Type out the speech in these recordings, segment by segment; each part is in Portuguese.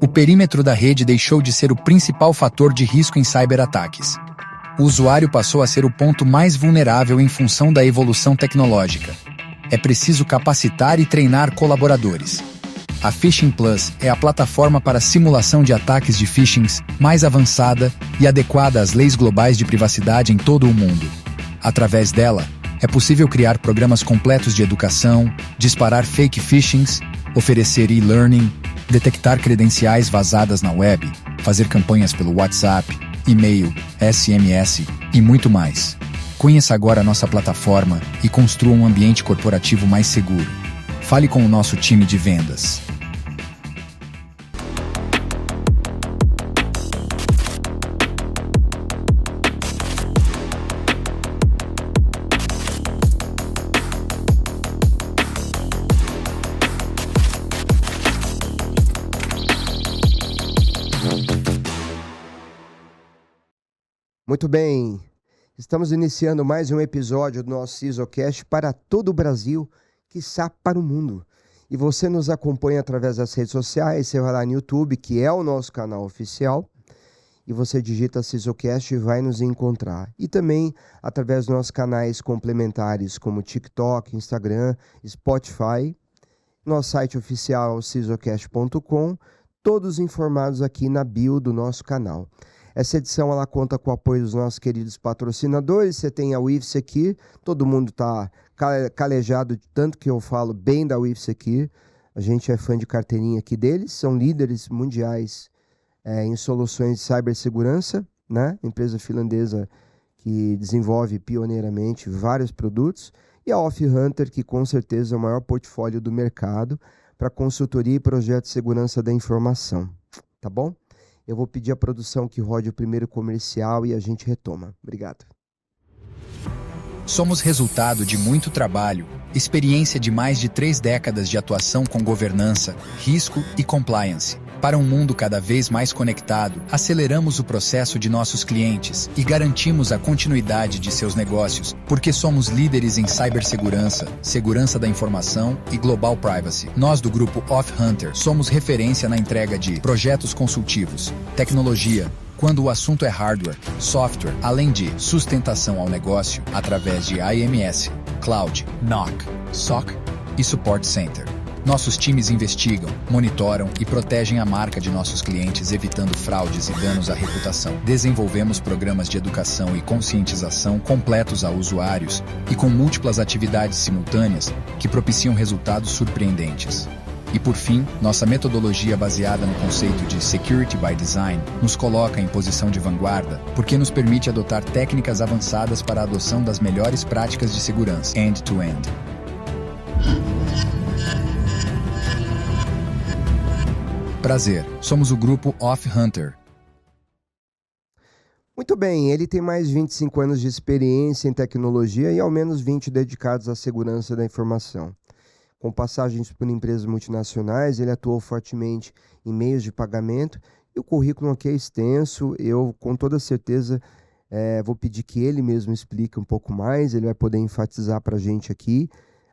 O perímetro da rede deixou de ser o principal fator de risco em cyberataques. O usuário passou a ser o ponto mais vulnerável em função da evolução tecnológica. É preciso capacitar e treinar colaboradores. A Phishing Plus é a plataforma para simulação de ataques de phishing mais avançada e adequada às leis globais de privacidade em todo o mundo. Através dela, é possível criar programas completos de educação, disparar fake phishings, oferecer e-learning, detectar credenciais vazadas na web, fazer campanhas pelo WhatsApp, e-mail, SMS e muito mais. Conheça agora a nossa plataforma e construa um ambiente corporativo mais seguro. Fale com o nosso time de vendas. Muito bem, estamos iniciando mais um episódio do nosso CISOcast para todo o Brasil, quiçá para o mundo. E você nos acompanha através das redes sociais, você vai lá no YouTube, que é o nosso canal oficial, e você digita CISOcast e vai nos encontrar. E também através dos nossos canais complementares, como TikTok, Instagram, Spotify, nosso site oficial CISOcast.com, todos informados aqui na bio do nosso canal. Essa edição ela conta com o apoio dos nossos queridos patrocinadores. Você tem a WIFSecure, todo mundo está calejado de tanto que eu falo bem da WIFSecure. A gente é fã de carteirinha aqui deles, são líderes mundiais em soluções de cibersegurança, né? Empresa finlandesa que desenvolve pioneiramente vários produtos. E a OffHunter, que com certeza é o maior portfólio do mercado para consultoria e projetos de segurança da informação. Tá bom? Eu vou pedir à produção que rode o primeiro comercial e a gente retoma. Obrigado. Somos resultado de muito trabalho, experiência de mais de 3 décadas de atuação com governança, risco e compliance. Para um mundo cada vez mais conectado, aceleramos o processo de nossos clientes e garantimos a continuidade de seus negócios, porque somos líderes em cibersegurança, segurança da informação e global privacy. Nós do grupo OffHunter somos referência na entrega de projetos consultivos, tecnologia, quando o assunto é hardware, software, além de sustentação ao negócio através de IMS, Cloud, NOC, SOC e Support Center. Nossos times investigam, monitoram e protegem a marca de nossos clientes, evitando fraudes e danos à reputação. Desenvolvemos programas de educação e conscientização completos a usuários e com múltiplas atividades simultâneas que propiciam resultados surpreendentes. E por fim, nossa metodologia baseada no conceito de Security by Design nos coloca em posição de vanguarda, porque nos permite adotar técnicas avançadas para a adoção das melhores práticas de segurança, end-to-end. Prazer, somos o grupo OffHunter. Muito bem, ele tem mais de 25 anos de experiência em tecnologia e ao menos 20 dedicados à segurança da informação. Com passagens por empresas multinacionais, ele atuou fortemente em meios de pagamento e o currículo aqui é extenso. Eu, com toda certeza, vou pedir que ele mesmo explique um pouco mais, ele vai poder enfatizar para a gente aqui,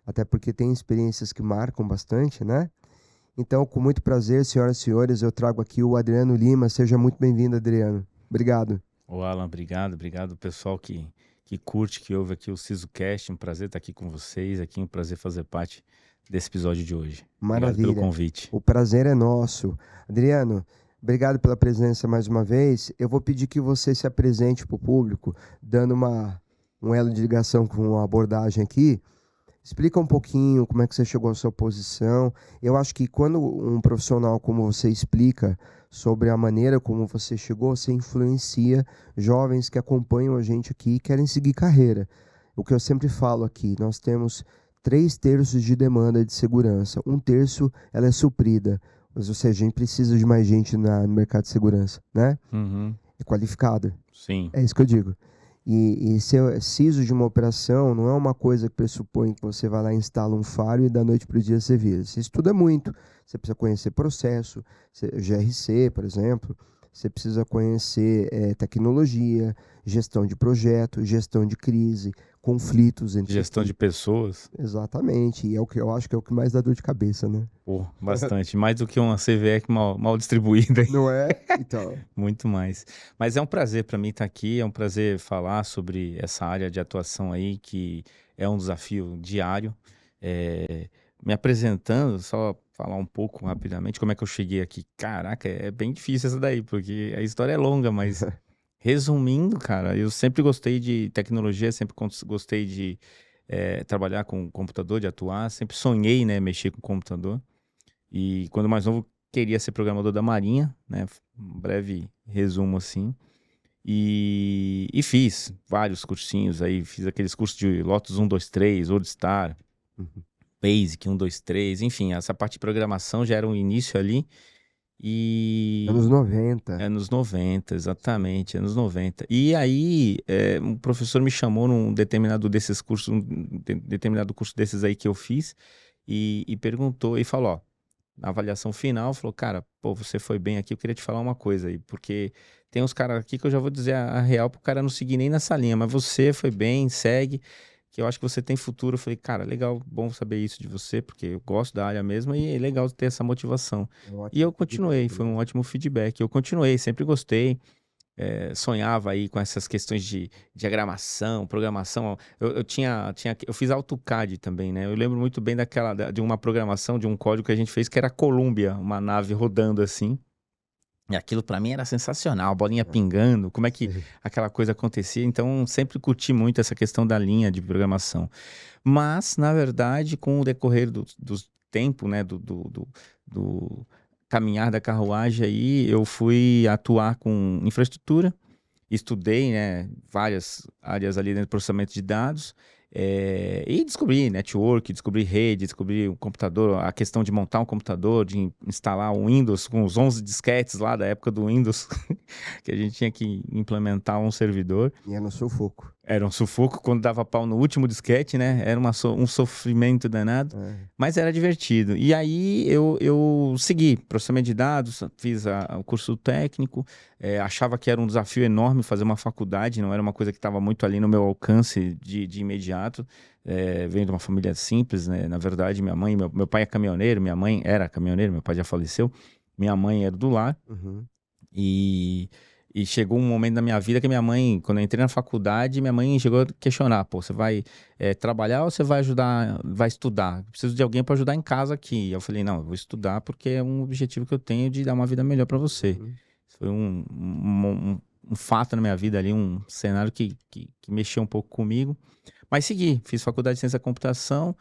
até porque tem experiências que marcam bastante, né? Então, com muito prazer, senhoras e senhores, eu trago aqui o Adriano Lima. Seja muito bem-vindo, Adriano. Obrigado. Ô Alan, obrigado pessoal que curte, que ouve aqui o CISOcast. Um prazer estar aqui com vocês, um prazer fazer parte desse episódio de hoje. Maravilha. Obrigado pelo convite. O prazer é nosso. Adriano, obrigado pela presença mais uma vez. Eu vou pedir que você se apresente para o público, dando um elo de ligação com a abordagem aqui. Explica um pouquinho como é que você chegou à sua posição. Eu acho que quando um profissional como você explica sobre a maneira como você chegou, você influencia jovens que acompanham a gente aqui e querem seguir carreira. O que eu sempre falo aqui, nós temos 3/3 de demanda de segurança. 1/3 ela é suprida. Ou seja, a gente precisa de mais gente no mercado de segurança, né? Uhum. É qualificada. Sim. É isso que eu digo. E ser CISO de uma operação não é uma coisa que pressupõe que você vai lá e instala um firewall e da noite para o dia você vira. Você estuda muito. Você precisa conhecer processo, GRC, por exemplo. Você precisa conhecer tecnologia, gestão de projeto, gestão de crise, conflitos entre Gestão de equipes. pessoas. Exatamente, e é o que eu acho que é o que mais dá dor de cabeça, né? Pô, bastante. Mais do que uma CVE mal distribuída. Não é? Então, Muito mais. Mas é um prazer para mim estar aqui, é um prazer falar sobre essa área de atuação aí, que é um desafio diário. É, me apresentando, só falar um pouco rapidamente como é que eu cheguei aqui. Caraca, é bem difícil essa daí, porque a história é longa, mas resumindo, cara, eu sempre gostei de tecnologia, sempre gostei de trabalhar com computador, de atuar, sempre sonhei, né, mexer com computador. E quando mais novo, queria ser programador da Marinha, né? Um breve resumo assim. E fiz vários cursinhos aí, fiz aqueles cursos de Lotus 1, 2, 3, WordStar, uhum. Basic 1, 2, 3, enfim, essa parte de programação já era um início ali. Anos E 90. anos 90, exatamente, anos 90. E aí, um professor me chamou num determinado desses cursos, determinado curso desses aí que eu fiz, e perguntou, e falou, ó, na avaliação final, falou, cara, pô, você foi bem aqui, eu queria te falar uma coisa aí, porque tem uns caras aqui que eu já vou dizer a real pro cara não seguir nem nessa linha, mas você foi bem, segue, que eu acho que você tem futuro. Eu falei, cara, legal, bom saber isso de você, porque eu gosto da área mesmo e é legal ter essa motivação. É um E eu ótimo continuei, feedback foi um mesmo. ótimo feedback. Eu continuei, sempre gostei, sonhava aí com essas questões de diagramação, programação. Eu fiz AutoCAD também, né? Eu lembro muito bem de uma programação, de um código que a gente fez que era Columbia, uma nave rodando assim. E aquilo pra mim era sensacional, a bolinha É, pingando, como é que sei. aquela coisa acontecia. Então, sempre curti muito essa questão da linha de programação. Mas, na verdade, com o decorrer do tempo, né, do caminhar da carruagem aí, eu fui atuar com infraestrutura, estudei, né, várias áreas ali dentro do processamento de dados, e descobri network, descobri rede, descobri o computador, a questão de montar um computador, de instalar o Windows com os 11 disquetes lá da época do Windows, que a gente tinha que implementar um servidor. E é no sufoco. Era um sufoco quando dava pau no último disquete, né? Era um sofrimento danado, É. mas era divertido. E aí eu segui processamento de dados, fiz o curso técnico, achava que era um desafio enorme fazer uma faculdade, não era uma coisa que estava muito ali no meu alcance de imediato. Venho de uma família simples, né? Na verdade, minha mãe, meu pai é caminhoneiro, minha mãe era caminhoneiro, meu pai já faleceu, minha mãe era do lar. Uhum. E chegou um momento da minha vida que minha mãe, quando eu entrei na faculdade, minha mãe chegou a questionar, pô, você vai trabalhar ou você vai ajudar, vai estudar? Eu preciso de alguém para ajudar em casa aqui. Eu falei, não, eu vou estudar porque é um objetivo que eu tenho de dar uma vida melhor para você. Uhum. Foi um fato na minha vida ali, um cenário que mexeu um pouco comigo. Mas segui, fiz faculdade de ciência da computação,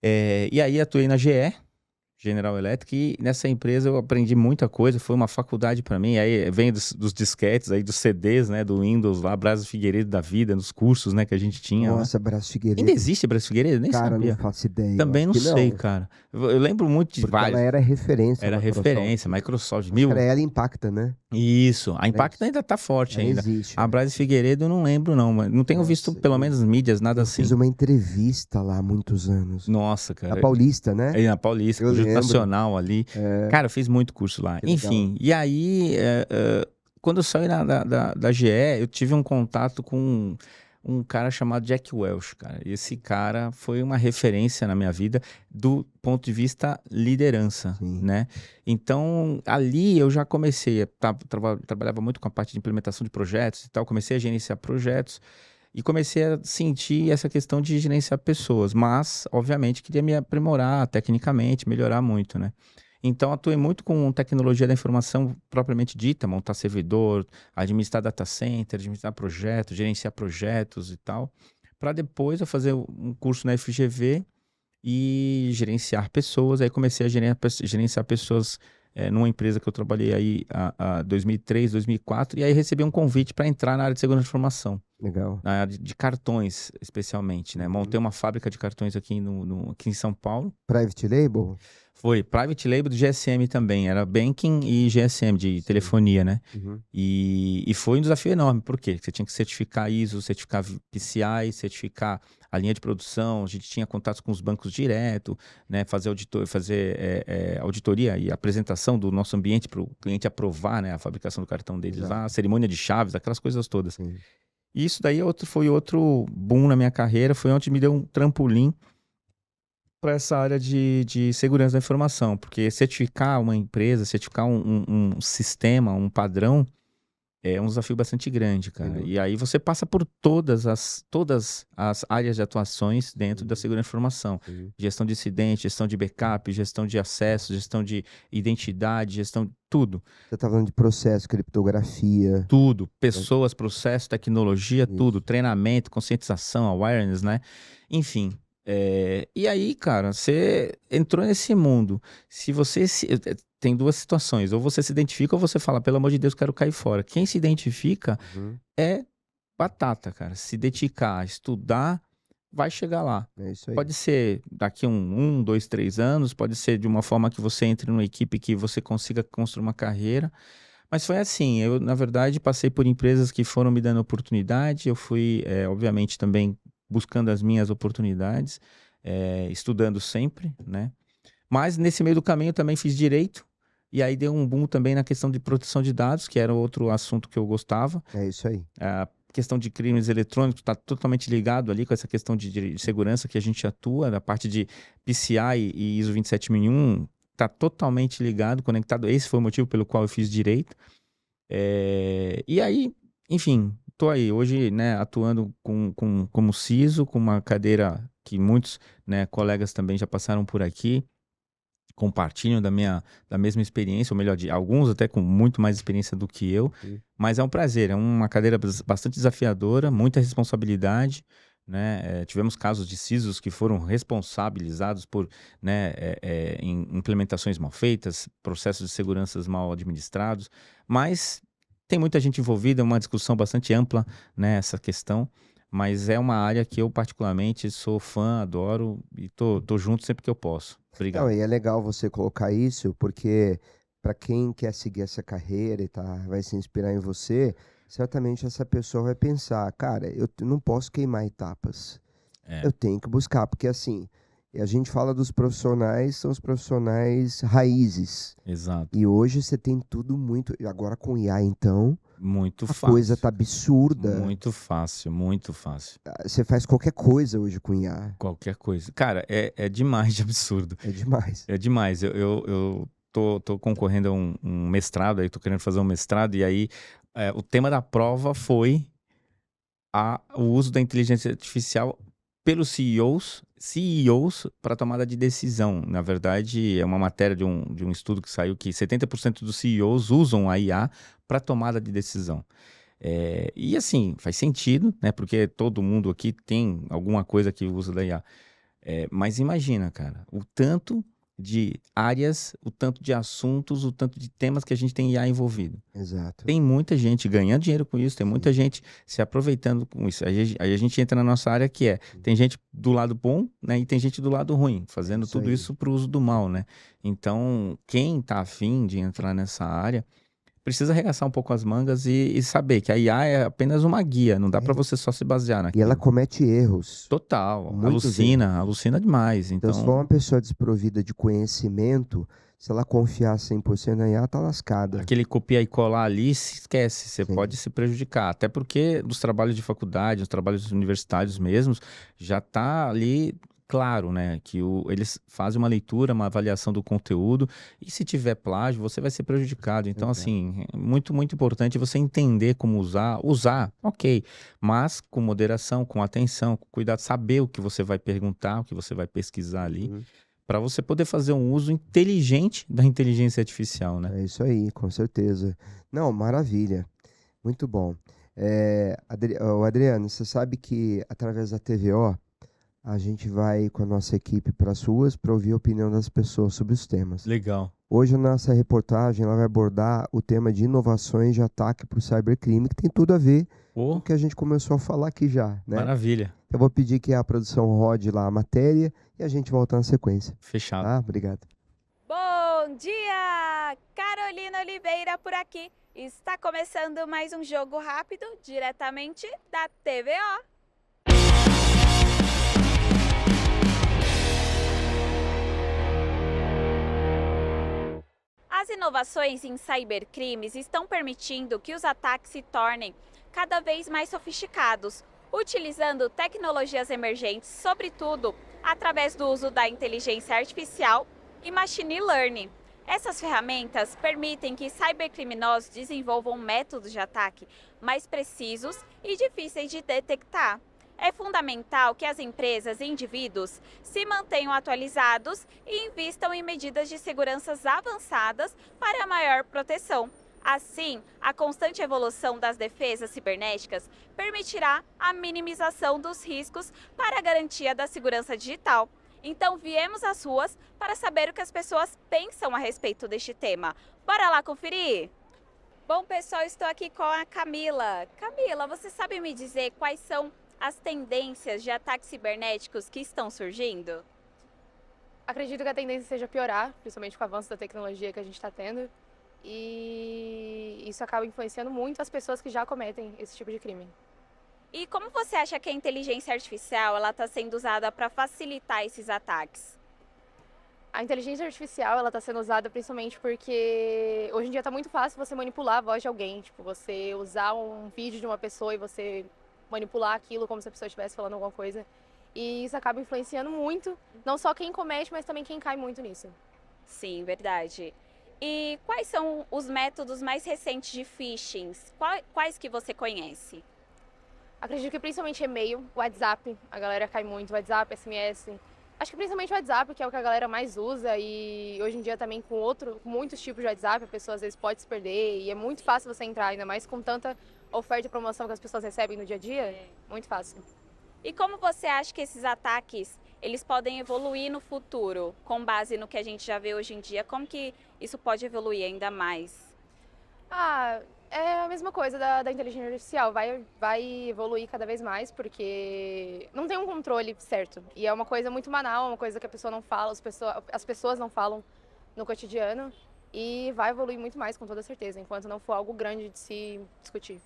e aí atuei na GE, General Electric, e nessa empresa eu aprendi muita coisa, foi uma faculdade para mim. Aí vem dos disquetes, aí dos CDs, né, do Windows lá, Braz Figueiredo da vida, nos cursos, né, que a gente tinha lá. Nossa, Brás Ainda Figueiredo. existe Braz Figueiredo? Nem Cara, não sabia. faço ideia. Eu Também acho não que sei, não. cara. Eu lembro muito de Porque vários. ela era referência, Era a referência, Microsoft. Microsoft, Acho que mil. era ela e Impacta, né? Isso, a Era Impacta isso. ainda tá forte Ela ainda. existe. A Braz Figueiredo eu não lembro não, mas não tenho visto Nossa, pelo menos mídias, nada eu fiz assim. uma entrevista lá há muitos anos. Nossa, Na cara. Paulista, né? Aí na Paulista, Eu Conjunto lembro. Nacional ali. É, Cara, eu fiz muito curso lá. que legal. Enfim, e aí, quando eu saí da GE, eu tive um contato com um cara chamado Jack Welch, cara. E esse cara foi uma referência na minha vida do ponto de vista liderança, Sim. né? Então, ali eu já comecei, trabalhava muito com a parte de implementação de projetos e tal, comecei a gerenciar projetos, e comecei a sentir essa questão de gerenciar pessoas, mas, obviamente, queria me aprimorar tecnicamente, melhorar muito, né? Então, atuei muito com tecnologia da informação propriamente dita, montar servidor, administrar data center, administrar projetos, gerenciar projetos e tal, para depois eu fazer um curso na FGV e gerenciar pessoas. Aí comecei a gerenciar pessoas numa empresa que eu trabalhei aí a 2003, 2004, e aí recebi um convite para entrar na área de segurança de informação, Legal. na área de cartões, especialmente, né? Uhum. Montei uma fábrica de cartões aqui, aqui em São Paulo. Private Label? Foi Private Label do GSM também, era Banking e GSM de telefonia, né? Uhum. E foi um desafio enorme, por quê? Você tinha que certificar ISO, certificar PCI, certificar a linha de produção, a gente tinha contatos com os bancos direto, né? Fazer auditoria e apresentação do nosso ambiente para o cliente aprovar, né? A fabricação do cartão deles Exato. lá, a cerimônia de chaves, aquelas coisas todas. Sim. E isso daí foi outro boom na minha carreira, foi onde me deu um trampolim para essa área de segurança da informação, porque certificar uma empresa, certificar um sistema, um padrão, é um desafio bastante grande, Sem cara. dúvida. E aí você passa por todas as áreas de atuações dentro da segurança da informação. Sim. Gestão de incidente, gestão de backup, gestão de acesso, gestão de identidade, gestão, tudo. Você está falando de processo, criptografia. Tudo. Pessoas, processo, tecnologia, tudo. Isso. Treinamento, conscientização, awareness, né? Enfim. E aí, cara, você entrou nesse mundo. Se você tem duas situações. Ou você se identifica ou você fala, pelo amor de Deus, quero cair fora. Quem se identifica Uhum. é batata, cara. Se dedicar, estudar, vai chegar lá. É isso aí. Pode ser daqui 2, 3 anos, pode ser de uma forma que você entre numa equipe que você consiga construir uma carreira. Mas foi assim, eu, na verdade, passei por empresas que foram me dando oportunidade, eu fui, obviamente, também buscando as minhas oportunidades, estudando sempre, né? Mas nesse meio do caminho também fiz direito, e aí deu um boom também na questão de proteção de dados, que era outro assunto que eu gostava. É isso aí. A questão de crimes eletrônicos está totalmente ligado ali com essa questão de segurança que a gente atua, da parte de PCI e ISO 27001, está totalmente ligado, conectado. Esse foi o motivo pelo qual eu fiz direito. E aí, enfim, estou aí hoje, né, atuando como CISO, com uma cadeira que muitos, né, colegas também já passaram por aqui, compartilham da mesma experiência, ou melhor, de alguns até com muito mais experiência do que eu, mas é um prazer, é uma cadeira bastante desafiadora, muita responsabilidade, né? Tivemos casos de CISOs que foram responsabilizados por, né, em implementações mal feitas, processos de segurança mal administrados, mas tem muita gente envolvida, é uma discussão bastante ampla nessa questão, mas é uma área que eu particularmente sou fã, adoro e tô junto sempre que eu posso. Obrigado. Não, e é legal você colocar isso, porque para quem quer seguir essa carreira e vai se inspirar em você, certamente essa pessoa vai pensar, cara, eu não posso queimar etapas. Eu tenho que buscar, porque assim, a gente fala dos profissionais, são os profissionais raízes. Exato. E hoje você tem tudo muito. Agora com IA, então, muito a fácil. coisa tá absurda. Muito fácil, muito fácil. Você faz qualquer coisa hoje com IA. Qualquer coisa. Cara, é demais de absurdo. É demais. É demais. Eu tô concorrendo a um mestrado, aí tô querendo fazer um mestrado, e aí o tema da prova foi o uso da inteligência artificial pelos CEOs para tomada de decisão. Na verdade, é uma matéria de um estudo que saiu que 70% dos CEOs usam a IA para tomada de decisão. E assim, faz sentido, né? Porque todo mundo aqui tem alguma coisa que usa da IA. Mas imagina, cara, o tanto de áreas, o tanto de assuntos, o tanto de temas que a gente tem IA envolvido. Exato. Tem muita gente ganhando dinheiro com isso, tem muita gente se aproveitando com isso. Aí a gente entra na nossa área que tem gente do lado bom, né, e tem gente do lado ruim, fazendo Isso tudo aí. isso para o uso do mal, né? Então, quem tá afim de entrar nessa área, precisa arregaçar um pouco as mangas e saber que a IA é apenas uma guia, não dá para você só se basear E naquilo. ela comete erros. Total, Muitos alucina demais. Então, se for uma pessoa desprovida de conhecimento, se ela confiar 100% na IA, tá lascada. Aquele copiar e colar ali, se esquece, você Sim. pode se prejudicar. Até porque nos trabalhos de faculdade, nos trabalhos universitários mesmos, já tá ali claro, né? Que eles fazem uma leitura, uma avaliação do conteúdo, e se tiver plágio, você vai ser prejudicado. Então, Exato. assim, é muito, muito importante você entender como usar, ok, mas com moderação, com atenção, com cuidado, saber o que você vai perguntar, o que você vai pesquisar ali, para você poder fazer um uso inteligente da inteligência artificial, né? É isso aí, com certeza. Não, maravilha. Muito bom. Adriano, você sabe que através da TVO, a gente vai com a nossa equipe para as ruas para ouvir a opinião das pessoas sobre os temas. Legal. Hoje a nossa reportagem ela vai abordar o tema de inovações de ataque para o cybercrime, que tem tudo a ver com o que a gente começou a falar aqui já, né? Maravilha. Eu vou pedir que a produção rode lá a matéria e a gente volta na sequência. Fechado. Tá? Obrigado. Bom dia! Carolina Oliveira por aqui. Está começando mais um Jogo Rápido, diretamente da TVO. As inovações em cybercrimes estão permitindo que os ataques se tornem cada vez mais sofisticados, utilizando tecnologias emergentes, sobretudo através do uso da inteligência artificial e machine learning. Essas ferramentas permitem que cybercriminosos desenvolvam métodos de ataque mais precisos e difíceis de detectar. É fundamental que as empresas e indivíduos se mantenham atualizados e invistam em medidas de segurança avançadas para maior proteção. Assim, a constante evolução das defesas cibernéticas permitirá a minimização dos riscos para a garantia da segurança digital. Então, viemos às ruas para saber o que as pessoas pensam a respeito deste tema. Bora lá conferir? Bom, pessoal, estou aqui com a Camila. Camila, você sabe me dizer quais são as tendências de ataques cibernéticos que estão surgindo? Acredito que a tendência seja piorar, principalmente com o avanço da tecnologia que a gente está tendo. E isso acaba influenciando muito as pessoas que já cometem esse tipo de crime. E como você acha que a inteligência artificial está sendo usada para facilitar esses ataques? A inteligência artificial está sendo usada principalmente porque hoje em dia está muito fácil você manipular a voz de alguém. Tipo, você usar um vídeo de uma pessoa e você manipular aquilo como se a pessoa estivesse falando alguma coisa. E isso acaba influenciando muito, não só quem comete, mas também quem cai muito nisso. Sim, verdade. E quais são os métodos mais recentes de phishing? Quais que você conhece? Acredito que principalmente e-mail, WhatsApp, a galera cai muito, WhatsApp, SMS. Acho que principalmente o WhatsApp, que é o que a galera mais usa, e hoje em dia também com muitos tipos de WhatsApp, a pessoa às vezes pode se perder, e é muito fácil você entrar, ainda mais com tanta oferta e promoção que as pessoas recebem no dia a dia, muito fácil. E como você acha que esses ataques, eles podem evoluir no futuro, com base no que a gente já vê hoje em dia? Como que isso pode evoluir ainda mais? É a mesma coisa da inteligência artificial, vai evoluir cada vez mais, porque não tem um controle certo. E é uma coisa muito banal, uma coisa que a pessoa não fala, as pessoas não falam no cotidiano, e vai evoluir muito mais, com toda certeza, enquanto não for algo grande de se discutir.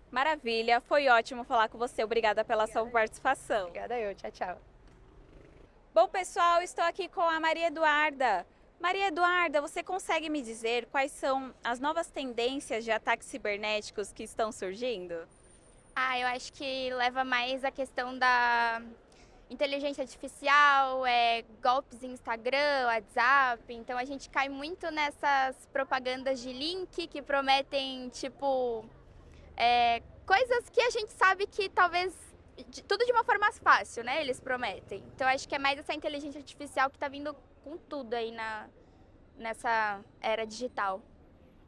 Maravilha, foi ótimo falar com você. Obrigada pela sua participação. Obrigada eu, tchau, tchau. Bom, pessoal, estou aqui com a Maria Eduarda. Maria Eduarda, você consegue me dizer quais são as novas tendências de ataques cibernéticos que estão surgindo? Eu acho que leva mais a questão da inteligência artificial, golpes em Instagram, WhatsApp. Então a gente cai muito nessas propagandas de link que prometem, tipo, coisas que a gente sabe que talvez tudo de uma forma fácil, né? Eles prometem. Então acho que é mais essa inteligência artificial que tá vindo com tudo aí nessa era digital.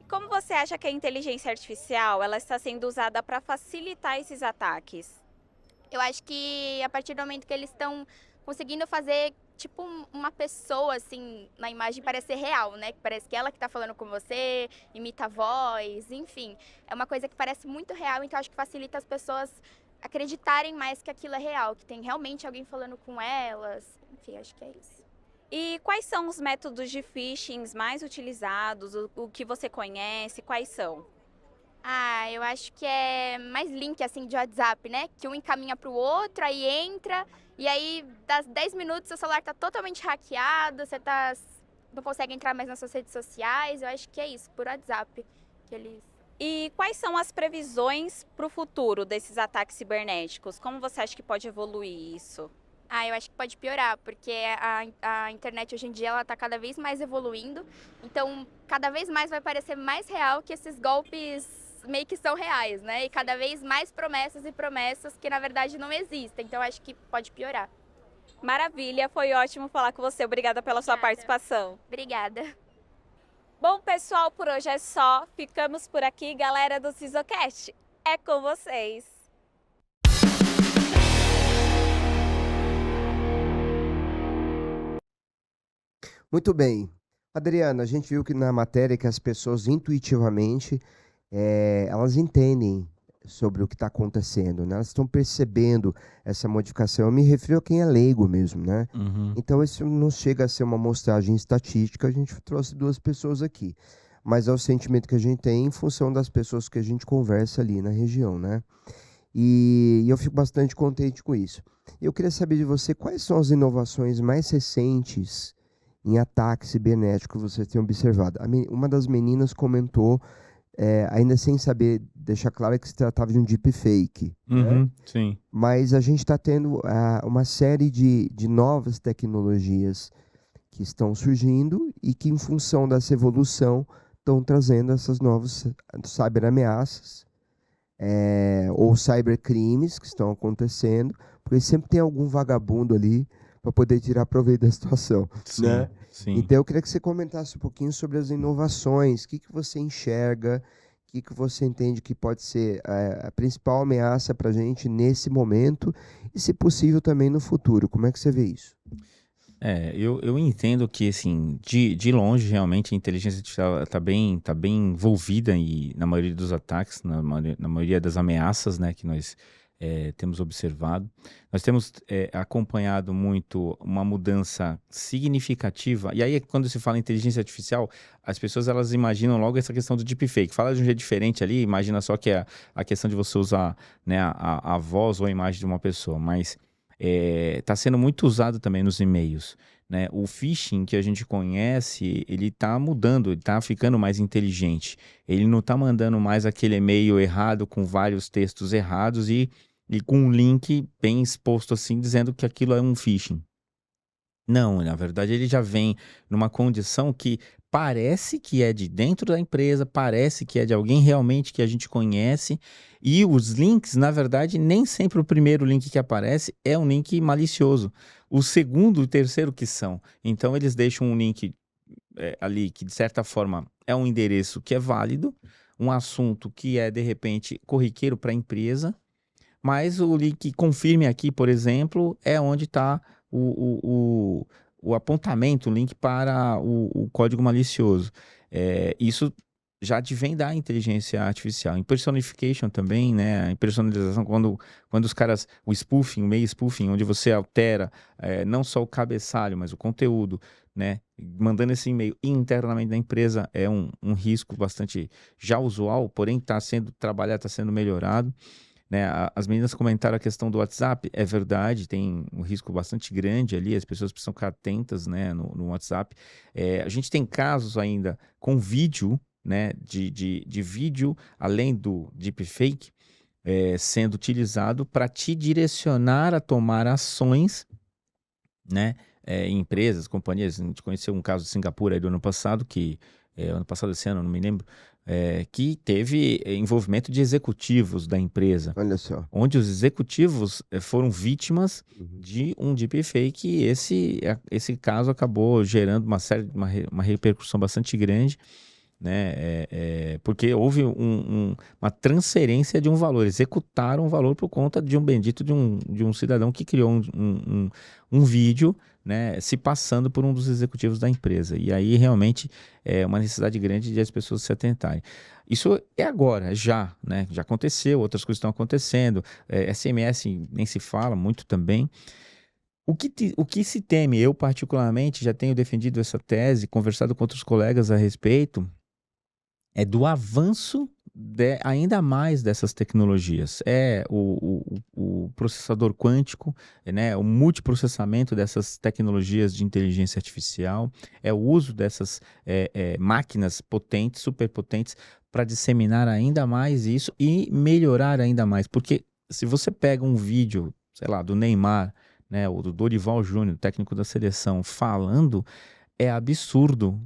Como você acha que a inteligência artificial ela está sendo usada para facilitar esses ataques? Eu acho que a partir do momento que eles estão conseguindo fazer tipo uma pessoa assim na imagem parecer real, né? Que parece que ela que está falando com você, imita a voz, enfim. É uma coisa que parece muito real, então acho que facilita as pessoas acreditarem mais que aquilo é real, que tem realmente alguém falando com elas. Enfim, acho que é isso. E quais são os métodos de phishing mais utilizados? O que você conhece? Quais são? Eu acho que é mais link assim de WhatsApp, né? Que um encaminha para o outro, aí entra, e aí das 10 minutos seu celular tá totalmente hackeado, você não consegue entrar mais nas suas redes sociais. Eu acho que é isso, por WhatsApp que eles... E quais são as previsões para o futuro desses ataques cibernéticos? Como você acha que pode evoluir isso? Eu acho que pode piorar, porque a internet hoje em dia ela tá cada vez mais evoluindo, então cada vez mais vai parecer mais real que esses golpes meio que são reais, né? E cada vez mais promessas e promessas que na verdade não existem, então acho que pode piorar. Maravilha, foi ótimo falar com você, obrigada pela sua participação. Obrigada. Bom, pessoal, por hoje é só, ficamos por aqui, galera do CISOcast, é com vocês. Muito bem. Adriana, a gente viu que na matéria que as pessoas intuitivamente, elas entendem sobre o que está acontecendo, né? Elas estão percebendo essa modificação. Eu me refiro a quem é leigo mesmo, né? Então isso não chega a ser uma amostragem estatística, a gente trouxe 2 pessoas aqui. Mas é o sentimento que a gente tem em função das pessoas que a gente conversa ali na região, né? E eu fico bastante contente com isso. Eu queria saber de você quais são as inovações mais recentes em ataque cibernético que você tem observado. Uma das meninas comentou ainda sem saber deixar claro que se tratava de um deepfake, né? Sim. Mas a gente está tendo uma série de novas tecnologias que estão surgindo e que, em função dessa evolução, estão trazendo essas novas cyberameaças, ou cybercrimes que estão acontecendo, porque sempre tem algum vagabundo ali para poder tirar proveito da situação, Sim, né? sim. Então eu queria que você comentasse um pouquinho sobre as inovações, o que você enxerga, o que você entende que pode ser a principal ameaça para a gente nesse momento e, se possível, também no futuro. Como é que você vê isso? Eu entendo que, assim, de longe, realmente, a inteligência artificial tá bem envolvida na maioria dos ataques, na maioria das ameaças, né, que nós temos observado. Nós temos acompanhado muito uma mudança significativa, e aí, quando se fala em inteligência artificial, as pessoas, elas imaginam logo essa questão do deepfake. Fala de um jeito diferente ali, imagina só que é a questão de você usar, né, a voz ou a imagem de uma pessoa, mas está sendo muito usado também nos e-mails, né? O phishing que a gente conhece, ele está mudando, ele está ficando mais inteligente. Ele não está mandando mais aquele e-mail errado com vários textos errados e com um link bem exposto assim, dizendo que aquilo é um phishing. Não, na verdade ele já vem numa condição que parece que é de dentro da empresa, parece que é de alguém realmente que a gente conhece, e os links, na verdade, nem sempre o primeiro link que aparece é um link malicioso. O segundo e o terceiro que são. Então eles deixam um link ali que, de certa forma, é um endereço que é válido, um assunto que é, de repente, corriqueiro para a empresa, mas o link confirme aqui, por exemplo, é onde está o apontamento, o link para o código malicioso. Isso já advém da inteligência artificial. Em personification também, né? Em personalização, quando os caras, o spoofing, o meio spoofing, onde você altera não só o cabeçalho, mas o conteúdo, né? Mandando esse e-mail internamente da empresa é um risco bastante já usual, porém está sendo trabalhado, está sendo melhorado. Né, as meninas comentaram a questão do WhatsApp, é verdade, tem um risco bastante grande ali, as pessoas precisam ficar atentas, né, no WhatsApp. A gente tem casos ainda com vídeo, né, de vídeo, além do deepfake, sendo utilizado para te direcionar a tomar ações, né, em empresas, companhias. A gente conheceu um caso de Singapura aí do ano passado, ano passado, esse ano, não me lembro, que teve envolvimento de executivos da empresa. Olha só. Onde os executivos foram vítimas de um deepfake, e esse caso acabou gerando uma repercussão bastante grande, né? Porque houve uma transferência de um valor, executaram um valor por conta de um bendito de um cidadão que criou um vídeo, né, se passando por um dos executivos da empresa. E aí realmente é uma necessidade grande de as pessoas se atentarem. Isso é agora, já, né? Já aconteceu, outras coisas estão acontecendo. SMS nem se fala muito também. O que se teme, eu particularmente já tenho defendido essa tese, conversado com outros colegas a respeito, é do avanço ainda mais dessas tecnologias. O processador quântico, né, o multiprocessamento dessas tecnologias de inteligência artificial, é o uso dessas máquinas potentes, superpotentes, para disseminar ainda mais isso e melhorar ainda mais. Porque se você pega um vídeo, sei lá, do Neymar, né, ou do Dorival Júnior, técnico da seleção, falando, é absurdo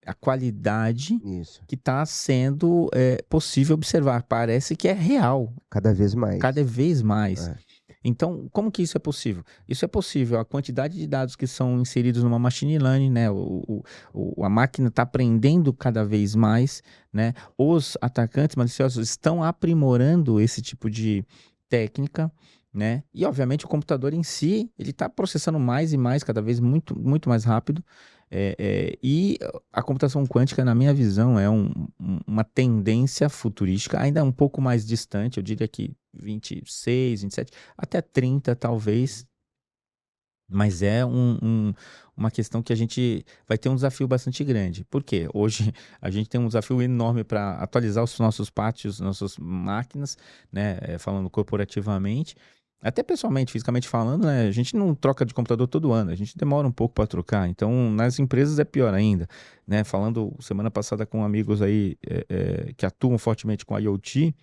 a qualidade que está sendo possível observar. Parece que é real. Cada vez mais. Cada vez mais. Então, como que isso é possível? Isso é possível. A quantidade de dados que são inseridos numa machine learning, né? A máquina está aprendendo cada vez mais, né? Os atacantes maliciosos estão aprimorando esse tipo de técnica, né? E, obviamente, o computador em si, ele está processando mais e mais, cada vez muito, muito mais rápido. E a computação quântica, na minha visão, é uma tendência futurística, ainda um pouco mais distante, eu diria que 26, 27, até 30 talvez, mas é uma questão que a gente vai ter um desafio bastante grande. Por quê? Hoje a gente tem um desafio enorme para atualizar os nossos pátios, nossas máquinas, né, falando corporativamente, Até pessoalmente, fisicamente falando, né? A gente não troca de computador todo ano, a gente demora um pouco para trocar. Então, nas empresas é pior ainda, né? Falando semana passada com amigos aí que atuam fortemente com IoT,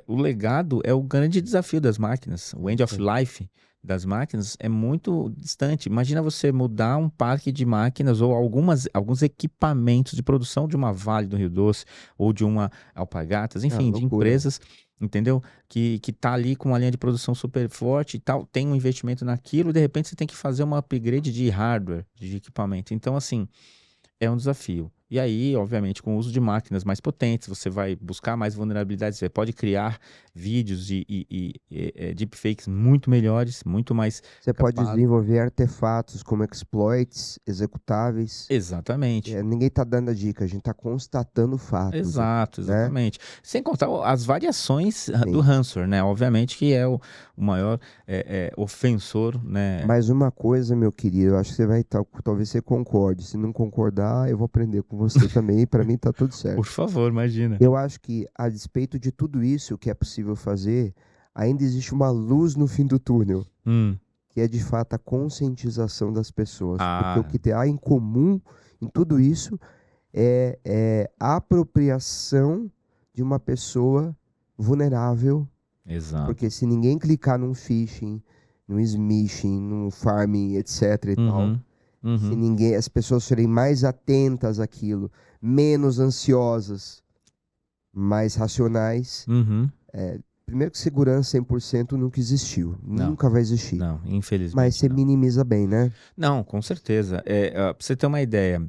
o legado é o grande desafio das máquinas. O end of life das máquinas é muito distante. Imagina você mudar um parque de máquinas ou alguns equipamentos de produção de uma Vale do Rio Doce ou de uma Alpargatas, enfim, de loucura. empresas, entendeu? Que tá ali com uma linha de produção super forte e tal, tem um investimento naquilo e de repente você tem que fazer uma upgrade de hardware, de equipamento. Então, assim, é um desafio. E aí, obviamente, com o uso de máquinas mais potentes, você vai buscar mais vulnerabilidades, você pode criar vídeos e deepfakes muito melhores, muito mais Você pode capazes. desenvolver artefatos como exploits, executáveis. Exatamente. Ninguém está dando a dica, a gente está constatando fatos. Exato, né? exatamente. Sem contar as variações do Sim. ransomware, né? Obviamente que é o maior ofensor, né? Mas uma coisa, meu querido, eu acho que você vai talvez você concorde. Se não concordar, eu vou aprender com você também. E para mim tá tudo certo. Por favor, imagina. Eu acho que, a despeito de tudo isso que é possível fazer, ainda existe uma luz no fim do túnel, que é de fato a conscientização das pessoas. Porque o que há em comum em tudo isso é a apropriação de uma pessoa vulnerável. Exato. Porque se ninguém clicar num phishing, num smishing, num farming, etc e tal, se as pessoas forem mais atentas àquilo, menos ansiosas, mais racionais, primeiro que segurança 100% nunca existiu, nunca vai existir. Não, infelizmente. Mas você não. minimiza bem, né? Não, com certeza. Pra você ter uma ideia,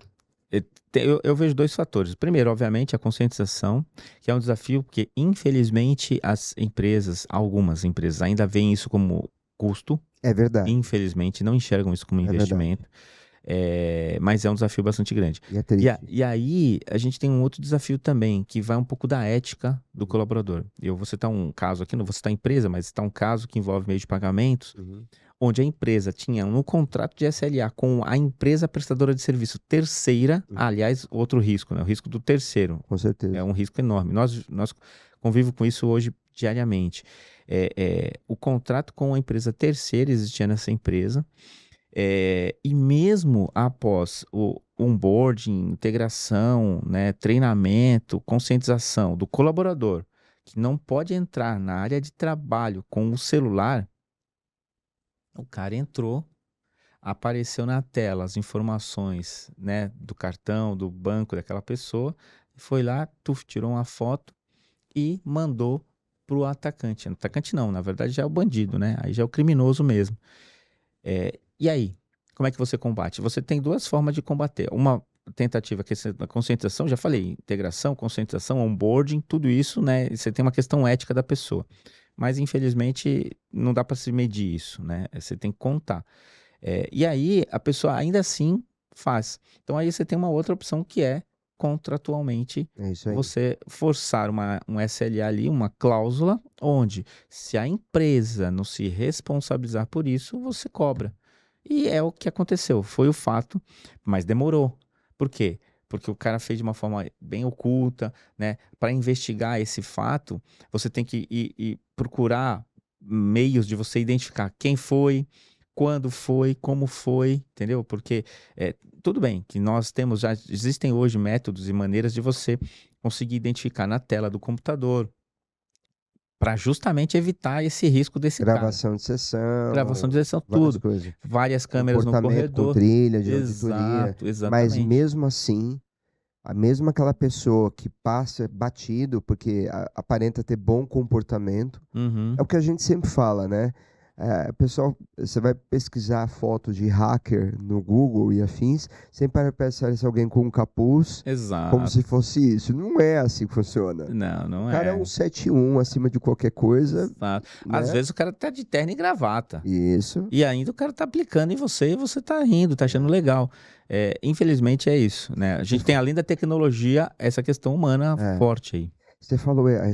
eu vejo dois fatores. Primeiro, obviamente, a conscientização, que é um desafio, porque infelizmente as empresas, algumas empresas, ainda veem isso como custo. É verdade. Infelizmente, não enxergam isso como investimento. Mas é um desafio bastante grande. E é triste. E aí, a gente tem um outro desafio também, que vai um pouco da ética do colaborador. Eu vou citar um caso aqui, não vou citar a empresa, mas citar um caso que envolve meio de pagamentos, onde a empresa tinha um contrato de SLA com a empresa prestadora de serviço terceira, aliás, outro risco, né? O risco do terceiro. Com certeza. É um risco enorme. Nós convivemos com isso hoje diariamente. O contrato com a empresa terceira existia nessa empresa, e mesmo após o onboarding, integração, né, treinamento, conscientização do colaborador, que não pode entrar na área de trabalho com o celular, o cara entrou, apareceu na tela as informações, né, do cartão, do banco daquela pessoa, foi lá, tirou uma foto e mandou pro atacante. Atacante não, na verdade já é o bandido, né? Aí já é o criminoso mesmo. E aí, como é que você combate? Você tem duas formas de combater. Uma tentativa que é a conscientização, já falei, integração, conscientização, onboarding, tudo isso, né? Você tem uma questão ética da pessoa. Mas, infelizmente, não dá para se medir isso, né? Você tem que contar. E aí, a pessoa ainda assim faz. Então, aí você tem uma outra opção que é, contratualmente, você forçar um SLA ali, uma cláusula, onde se a empresa não se responsabilizar por isso, você cobra. E é o que aconteceu, foi o fato, mas demorou. Por quê? Porque o cara fez de uma forma bem oculta, né? Para investigar esse fato, você tem que ir procurar meios de você identificar quem foi, quando foi, como foi, entendeu? Porque tudo bem que já existem hoje métodos e maneiras de você conseguir identificar na tela do computador, para justamente evitar esse risco desse gravação de sessão. Gravação de sessão, tudo. Coisas. Várias câmeras no corredor. Com trilha de auditoria. Exatamente. Mas mesmo assim, mesmo aquela pessoa que passa batido, porque aparenta ter bom comportamento, é o que a gente sempre fala, né? Pessoal, você vai pesquisar fotos de hacker no Google e afins, sempre aparece alguém com um capuz, como se fosse isso. Não é assim que funciona. Não é. O cara é um 7-1 acima de qualquer coisa. Exato. Né? Às vezes o cara tá de terno e gravata. Isso. E ainda o cara tá aplicando em você e você tá rindo, tá achando legal. Infelizmente é isso, né? A gente tem, além da tecnologia, essa questão humana forte aí.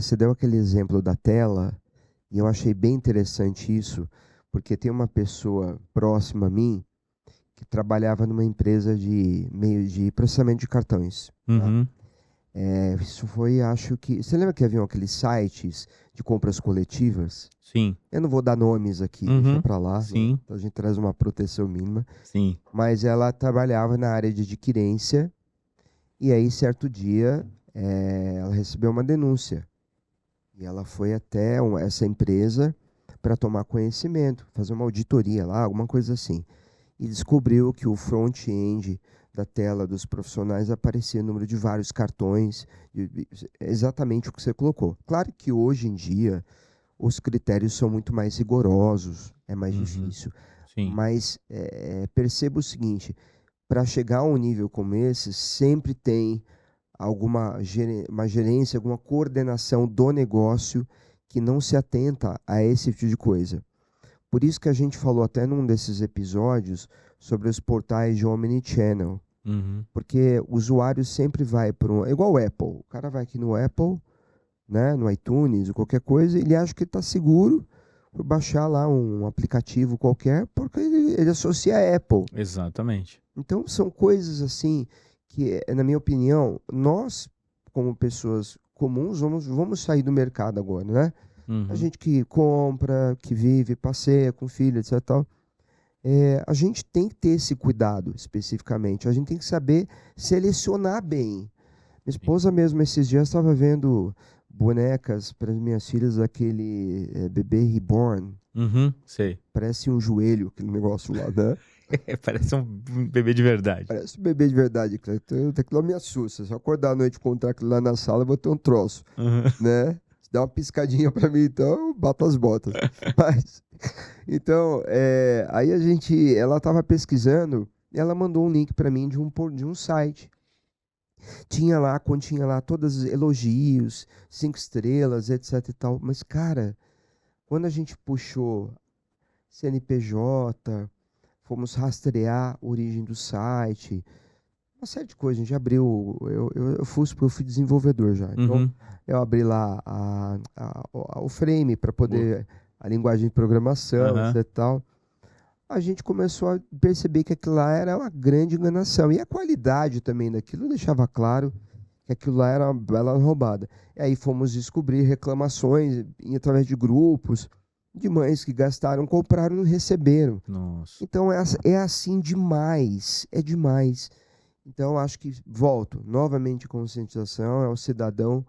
Você deu aquele exemplo da tela, e eu achei bem interessante isso, porque tem uma pessoa próxima a mim que trabalhava numa empresa de processamento de cartões. Tá? Isso foi, acho que... Você lembra que haviam aqueles sites de compras coletivas? Sim. Eu não vou dar nomes aqui, deixa Uhum. pra lá, né? Sim. A gente traz uma proteção mínima. Sim. Mas ela trabalhava na área de adquirência, e aí, certo dia, ela recebeu uma denúncia. E ela foi até essa empresa para tomar conhecimento, fazer uma auditoria lá, alguma coisa assim. E descobriu que o front-end da tela dos profissionais aparecia o número de vários cartões, exatamente o que você colocou. Claro que hoje em dia os critérios são muito mais rigorosos, é mais Uhum. difícil. Sim. Mas perceba o seguinte, para chegar a um nível como esse, sempre tem uma gerência, alguma coordenação do negócio que não se atenta a esse tipo de coisa. Por isso que a gente falou até num desses episódios sobre os portais de omnichannel. Uhum. Porque o usuário sempre vai para é igual o Apple. O cara vai aqui no Apple, né, no iTunes, ou qualquer coisa, ele acha que está seguro por baixar lá um aplicativo qualquer, porque ele associa a Apple. Exatamente. Então, são coisas assim que, na minha opinião, nós, como pessoas comuns, vamos sair do mercado agora, né? Uhum. A gente que compra, que vive, passeia com filho, etc. Tal, a gente tem que ter esse cuidado especificamente. A gente tem que saber selecionar bem. Minha esposa mesmo, esses dias, estava vendo bonecas para as minhas filhas, daquele bebê reborn. Uhum. Sei. Parece um joelho, aquele negócio lá, né? Parece um bebê de verdade. Parece um bebê de verdade. Aquilo me assusta. Se eu acordar à noite e encontrar aquilo lá na sala, eu vou ter um troço, Uhum. né? Se dá uma piscadinha para mim, então eu bato as botas. Mas, então, aí ela estava pesquisando e ela mandou um link para mim de um site. Continha lá todos os elogios, 5 estrelas, etc e tal. Mas, cara, quando a gente puxou CNPJ, fomos rastrear a origem do site, uma série de coisas. A gente abriu, eu fui desenvolvedor já. Então, Uhum. eu abri lá o frame para poder, a linguagem de programação, Aham. etc e tal. A gente começou a perceber que aquilo lá era uma grande enganação. E a qualidade também daquilo deixava claro que aquilo lá era uma bela roubada. E aí fomos descobrir reclamações através de grupos de mães que gastaram, compraram e não receberam. Nossa. Então é assim demais, é demais. Então acho que, volto, novamente conscientização, é o cidadão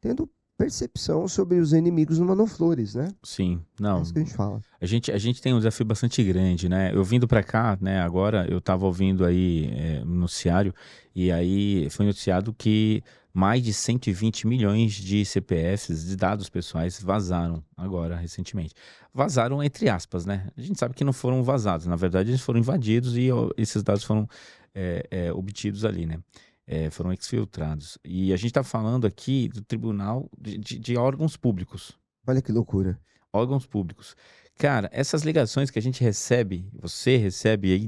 tendo percepção sobre os inimigos não mandam flores, né? Sim. É Não. isso que a gente fala. A gente tem um desafio bastante grande, né? Eu vindo para cá, né? Agora eu estava ouvindo aí um noticiário e aí foi noticiado que mais de 120 milhões de CPFs, de dados pessoais, vazaram agora, recentemente. Vazaram entre aspas, né? A gente sabe que não foram vazados, na verdade eles foram invadidos e esses dados foram obtidos ali, né? Foram exfiltrados. E a gente está falando aqui do tribunal de órgãos públicos. Olha que loucura. Órgãos públicos. Cara, essas ligações que a gente recebe, você recebe aí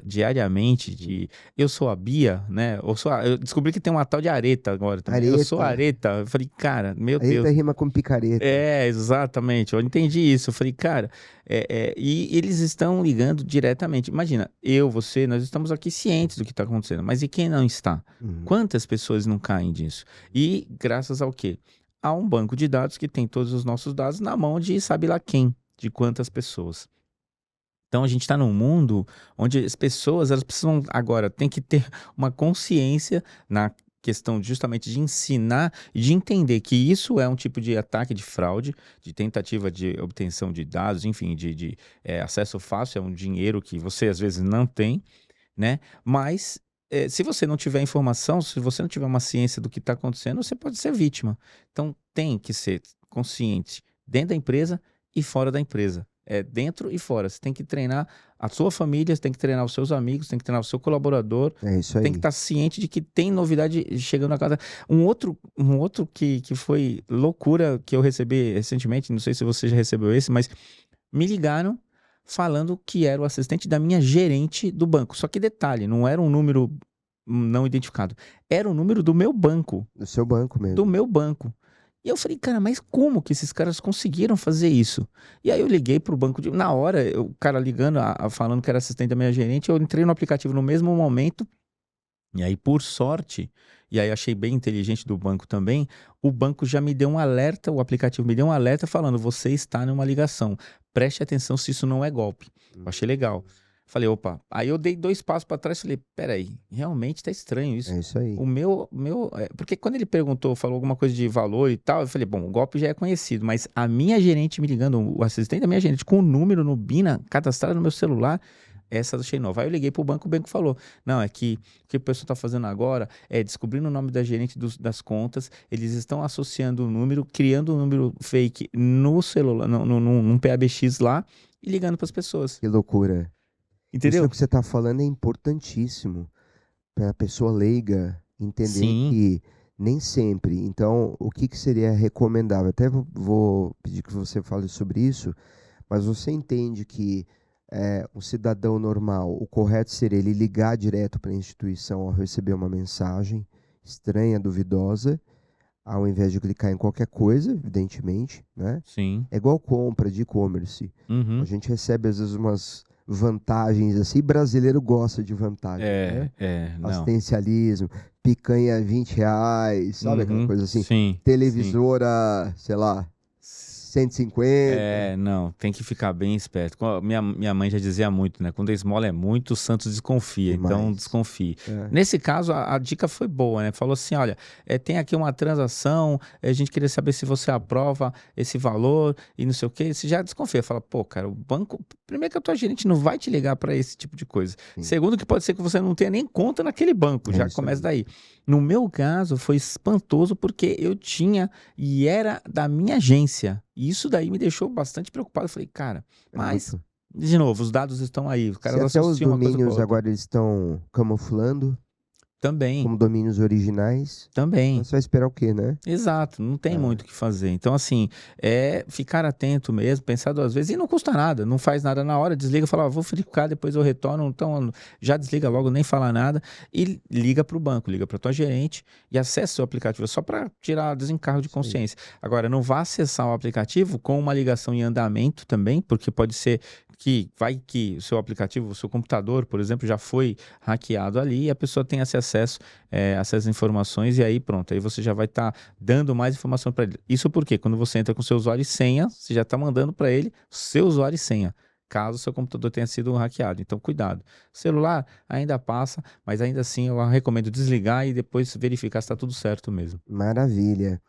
diariamente de eu sou a Bia, né? Eu descobri que tem uma tal de Areta agora também. Eu sou a Areta. Eu falei, cara, meu Deus. Areta rima com picareta. Exatamente. Eu entendi isso. Eu falei, cara, e eles estão ligando diretamente. Imagina, você, nós estamos aqui cientes do que está acontecendo, mas e quem não está? Uhum. Quantas pessoas não caem disso? E graças ao quê? Há um banco de dados que tem todos os nossos dados na mão de sabe lá quem, de quantas pessoas. Então a gente está num mundo onde as pessoas, elas precisam agora, tem que ter uma consciência na questão justamente de ensinar e de entender que isso é um tipo de ataque, de fraude, de tentativa de obtenção de dados, enfim, de acesso fácil a um dinheiro que você às vezes não tem, né? Mas se você não tiver informação, se você não tiver uma ciência do que está acontecendo, você pode ser vítima. Então, tem que ser consciente dentro da empresa e fora da empresa. Dentro e fora. Você tem que treinar a sua família, você tem que treinar os seus amigos, tem que treinar o seu colaborador. É isso aí. Tem que estar ciente de que tem novidade chegando na casa. Um outro que foi loucura que eu recebi recentemente, não sei se você já recebeu esse, mas me ligaram falando que era o assistente da minha gerente do banco. Só que detalhe, não era um número não identificado. Era o número do meu banco. Do seu banco mesmo. Do meu banco. E eu falei, cara, mas como que esses caras conseguiram fazer isso? E aí eu liguei pro banco, na hora, o cara ligando, falando que era assistente da minha gerente, eu entrei no aplicativo no mesmo momento E aí, por sorte, e aí achei bem inteligente do banco também, o banco já me deu um alerta, o aplicativo me deu um alerta falando, você está numa ligação, preste atenção se isso não é golpe. Eu achei legal. Falei, opa, aí eu dei 2 passos para trás e falei, peraí, realmente tá estranho isso. É isso aí. Porque quando ele perguntou, falou alguma coisa de valor e tal, eu falei, bom, o golpe já é conhecido, mas a minha gerente me ligando, o assistente da minha gerente, com o número no BINA cadastrado no meu celular, essa eu achei nova. Aí eu liguei pro banco, o banco falou, não, é que o que o pessoal tá fazendo agora é descobrindo o nome da gerente das contas, eles estão associando o número, criando um número fake no celular, num PABX lá, e ligando para as pessoas. Que loucura. Entendeu? Isso que você está falando é importantíssimo para a pessoa leiga entender Sim. que nem sempre. Então, o que seria recomendável? Até vou pedir que você fale sobre isso, mas você entende que um cidadão normal, o correto seria ele ligar direto para a instituição ao receber uma mensagem estranha, duvidosa, ao invés de clicar em qualquer coisa, evidentemente, né? Sim. É igual compra de e-commerce. Uhum. A gente recebe às vezes umas vantagens assim, brasileiro gosta de vantagem, né? Não. Assistencialismo, picanha R$ 20, sabe aquela coisa assim? Sim. Televisora, sei lá, 150. Não, tem que ficar bem esperto. Minha mãe já dizia muito, né? Quando a esmola é muito, o santo desconfia, então Demais. desconfie. É. Nesse caso, a dica foi boa, né? Falou assim, olha, tem aqui uma transação, a gente queria saber se você aprova esse valor e não sei o quê. Você já desconfia, fala, pô, cara, o banco... Primeiro que a tua gerente não vai te ligar para esse tipo de coisa. Sim. Segundo que pode ser que você não tenha nem conta naquele banco, já Isso começa aí. daí. No meu caso, foi espantoso porque eu tinha e era da minha agência. E isso daí me deixou bastante preocupado. Eu falei, cara, mas, Muito. de novo, os dados estão aí. Os Se caras até os associam uma coisa com a domínios outra. agora eles estão camuflando Também, como domínios originais, também. você vai esperar o quê, né? Exato, não tem muito o que fazer. Então, assim, é ficar atento mesmo, pensar 2 vezes, e não custa nada, não faz nada na hora, desliga, fala, vou verificar, depois eu retorno, então já desliga logo, nem fala nada, e liga para o banco, liga para tua gerente e acessa o aplicativo, só para tirar desencargo de consciência. Agora, não vá acessar o aplicativo com uma ligação em andamento também, porque pode ser que o seu aplicativo, o seu computador, por exemplo, já foi hackeado ali e a pessoa tem esse acesso a essas informações e aí pronto, aí você já vai estar dando mais informação para ele. Isso porque quando você entra com seu usuário e senha, você já está mandando para ele seu usuário e senha, caso seu computador tenha sido hackeado. Então, cuidado. Celular ainda passa, mas ainda assim eu recomendo desligar e depois verificar se está tudo certo mesmo. Maravilha.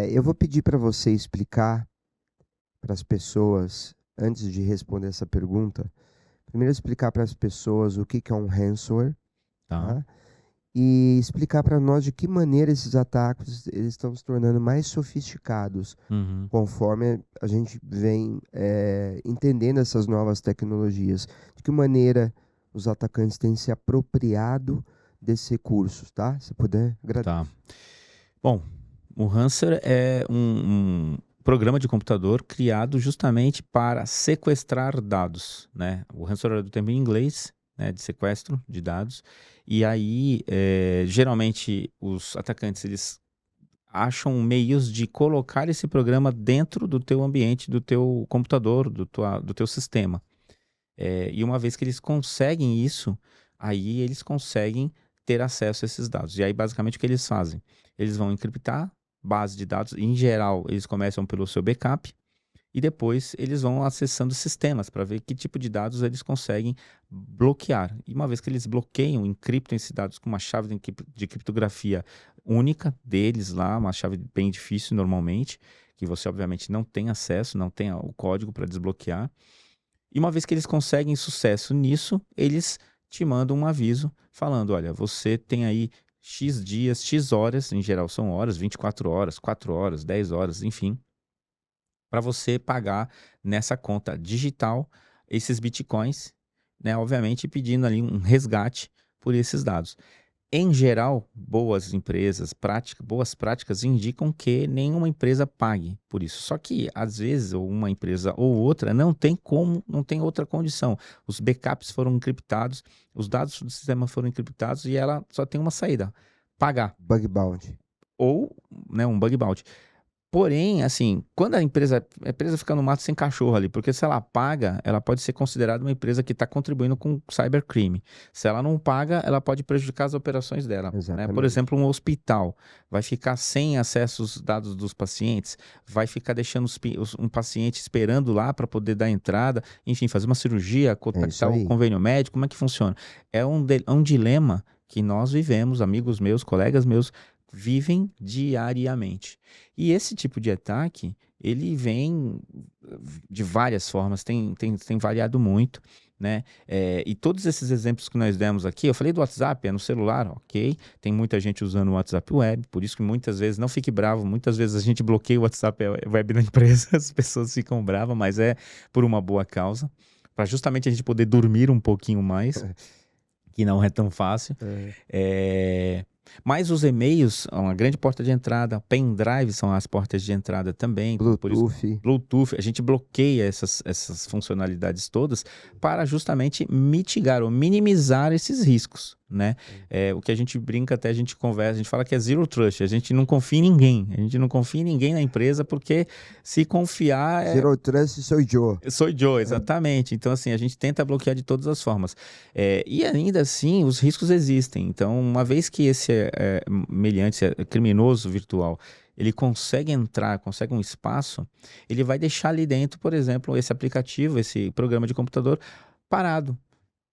Eu vou pedir para você explicar para as pessoas, antes de responder essa pergunta, primeiro explicar para as pessoas o que é um ransomware, tá? E explicar para nós de que maneira esses ataques eles estão se tornando mais sofisticados, Uhum. conforme a gente vem entendendo essas novas tecnologias. De que maneira os atacantes têm se apropriado desses recursos, tá? Se puder, agradeço. Tá. Bom, o ransomware é um programa de computador criado justamente para sequestrar dados, né? O ransomware é do termo em inglês, né, de sequestro de dados. E aí, geralmente, os atacantes, eles acham meios de colocar esse programa dentro do teu ambiente, do teu computador, do teu sistema. E uma vez que eles conseguem isso, aí eles conseguem ter acesso a esses dados. E aí, basicamente, o que eles fazem? Eles vão encriptar base de dados. Em geral, eles começam pelo seu backup e depois eles vão acessando sistemas para ver que tipo de dados eles conseguem bloquear. E uma vez que eles bloqueiam, encriptam esses dados com uma chave de criptografia única deles lá, uma chave bem difícil normalmente, que você obviamente não tem acesso, não tem o código para desbloquear. E uma vez que eles conseguem sucesso nisso, eles te mandam um aviso falando, olha, você tem aí X dias, X horas, em geral são horas, 24 horas, 4 horas, 10 horas, enfim, para você pagar nessa conta digital esses bitcoins, né? Obviamente pedindo ali um resgate por esses dados. Em geral, boas empresas, boas práticas indicam que nenhuma empresa pague por isso. Só que, às vezes, ou uma empresa ou outra não tem outra condição. Os backups foram encriptados, os dados do sistema foram encriptados e ela só tem uma saída: pagar. Bug bounty. Ou, né, um bug bounty. Porém, assim, quando a empresa fica no mato sem cachorro ali, porque se ela paga, ela pode ser considerada uma empresa que está contribuindo com cybercrime. Se ela não paga, ela pode prejudicar as operações dela, né? Exatamente. Por exemplo, um hospital vai ficar sem acesso aos dados dos pacientes, vai ficar deixando um paciente esperando lá para poder dar entrada, enfim, fazer uma cirurgia, contactar o convênio médico, como é que funciona? É um dilema que nós vivemos, amigos meus, colegas meus, vivem diariamente. E esse tipo de ataque, ele vem de várias formas, tem variado muito, né? E todos esses exemplos que nós demos aqui, eu falei do WhatsApp, é no celular, ok? Tem muita gente usando o WhatsApp web, por isso que muitas vezes, não fique bravo, muitas vezes a gente bloqueia o WhatsApp web na empresa, as pessoas ficam bravas, mas é por uma boa causa, para justamente a gente poder dormir um pouquinho mais, que não é tão fácil. Mas os e-mails são uma grande porta de entrada, pendrive são as portas de entrada também. Bluetooth, a gente bloqueia essas funcionalidades todas para justamente mitigar ou minimizar esses riscos, né? O que a gente brinca, até a gente conversa, a gente fala que é zero trust, a gente não confia em ninguém, na empresa, porque se confiar... Zero trust sou eu. Sou eu, exatamente. Então, assim, a gente tenta bloquear de todas as formas. E ainda assim, os riscos existem. Então, uma vez que esse meliante, esse criminoso virtual, ele consegue entrar, consegue um espaço, ele vai deixar ali dentro, por exemplo, esse aplicativo, esse programa de computador parado,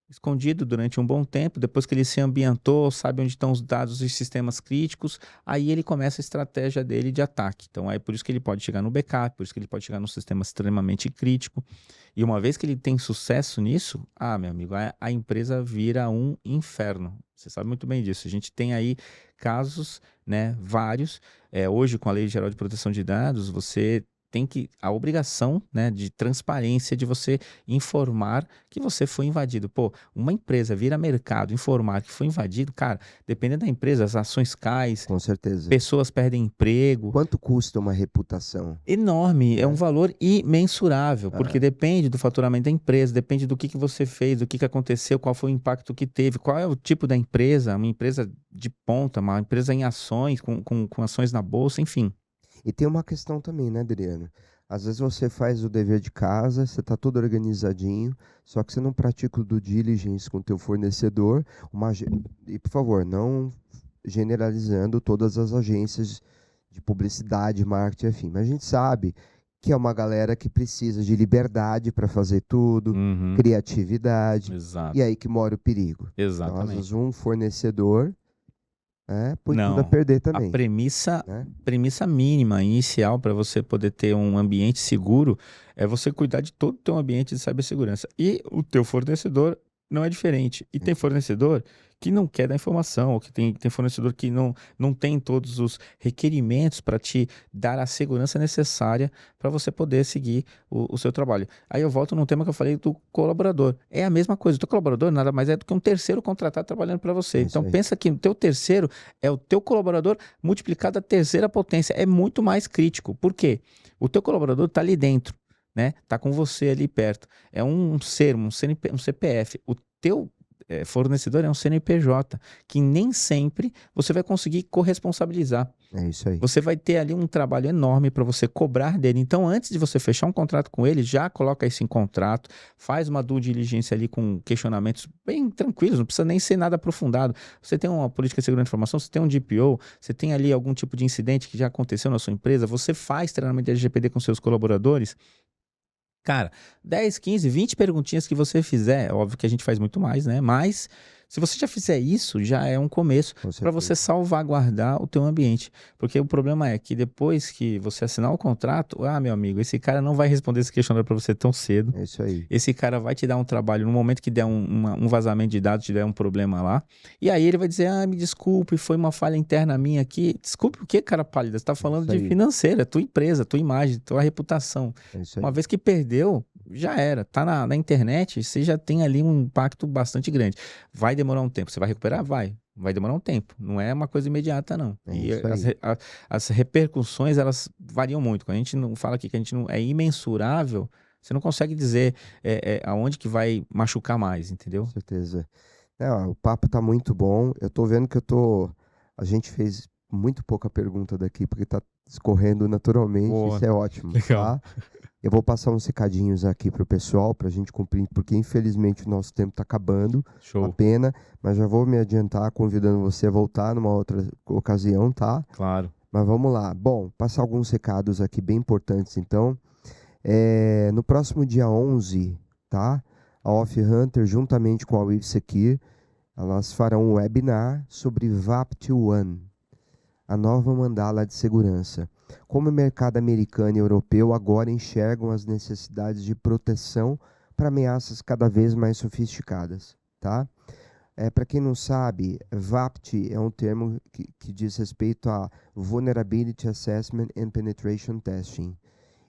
escondido durante um bom tempo. Depois que ele se ambientou, sabe onde estão os dados e sistemas críticos, aí ele começa a estratégia dele de ataque. Então, é por isso que ele pode chegar no backup, por isso que ele pode chegar num sistema extremamente crítico. E uma vez que ele tem sucesso nisso, meu amigo, a empresa vira um inferno. Você sabe muito bem disso. A gente tem aí casos, né, vários. Hoje, com a Lei Geral de Proteção de Dados, você tem a obrigação, né, de transparência, de você informar que você foi invadido. Pô, uma empresa vira mercado, informar que foi invadido, cara, dependendo da empresa, as ações caem. Com certeza. Pessoas perdem emprego. Quanto custa uma reputação? Enorme, é um valor imensurável, porque depende do faturamento da empresa, depende do que você fez, do que aconteceu, qual foi o impacto que teve, qual é o tipo da empresa, uma empresa de ponta, uma empresa em ações, com ações na bolsa, enfim. E tem uma questão também, né, Adriano? Às vezes você faz o dever de casa, você está todo organizadinho, só que você não pratica o due diligence com o teu fornecedor. E, por favor, não generalizando todas as agências de publicidade, marketing, enfim. Mas a gente sabe que é uma galera que precisa de liberdade para fazer tudo, criatividade. Exato. E aí que mora o perigo. Exatamente. Então, às vezes um fornecedor... põe tudo a perder também. A premissa mínima, inicial, para você poder ter um ambiente seguro, é você cuidar de todo o teu ambiente de cibersegurança. E o teu fornecedor não é diferente. E tem fornecedor que não quer dar informação, ou que tem fornecedor que não tem todos os requerimentos para te dar a segurança necessária para você poder seguir o seu trabalho. Aí eu volto num tema que eu falei do colaborador. É a mesma coisa, o teu colaborador nada mais é do que um terceiro contratado trabalhando para você. Então pensa que o teu terceiro é o teu colaborador multiplicado a terceira potência. É muito mais crítico. Por quê? O teu colaborador está ali dentro, né? Tá com você ali perto. É um CPF. O teu fornecedor é um CNPJ, que nem sempre você vai conseguir corresponsabilizar. É isso aí. Você vai ter ali um trabalho enorme para você cobrar dele. Então, antes de você fechar um contrato com ele, já coloca isso em contrato, faz uma due diligência ali com questionamentos bem tranquilos, não precisa nem ser nada aprofundado. Você tem uma política de segurança de informação, você tem um DPO, você tem ali algum tipo de incidente que já aconteceu na sua empresa, você faz treinamento de LGPD com seus colaboradores. Cara, 10, 15, 20 perguntinhas que você fizer, é óbvio que a gente faz muito mais, né? Mas se você já fizer isso, já é um começo para você salvaguardar o teu ambiente. Porque o problema é que depois que você assinar o contrato, meu amigo, esse cara não vai responder esse questionário para você tão cedo. É isso aí. Esse cara vai te dar um trabalho no momento que der um vazamento de dados, te der um problema lá. E aí ele vai dizer, me desculpe, foi uma falha interna minha aqui. Desculpe o quê, cara pálida? Você tá falando de financeira, tua empresa, tua imagem, tua reputação. É isso aí. Uma vez que perdeu, já era. Tá na internet, você já tem ali um impacto bastante grande. Vai demorar um tempo. Você vai recuperar? Vai demorar um tempo. Não é uma coisa imediata, não. E as repercussões, elas variam muito. Quando a gente não fala aqui que a gente não é imensurável, você não consegue dizer aonde que vai machucar mais, entendeu? Com certeza. O papo tá muito bom. Eu tô vendo que a gente fez muito pouca pergunta daqui, porque escorrendo naturalmente, Boa. isso é ótimo, Legal. tá? Eu vou passar uns recadinhos aqui pro pessoal, pra gente cumprir, porque infelizmente o nosso tempo tá acabando, uma Show. pena, mas já vou me adiantar convidando você a voltar numa outra ocasião, tá? Claro. Mas vamos lá. Bom, passar alguns recados aqui bem importantes, então. No próximo dia 11, tá? A Off Hunter, juntamente com a WeaveSecure, elas farão um webinar sobre VAPT-1, a nova mandala de segurança. Como o mercado americano e europeu agora enxergam as necessidades de proteção para ameaças cada vez mais sofisticadas, tá? Para quem não sabe, VAPT é um termo que diz respeito a Vulnerability Assessment and Penetration Testing.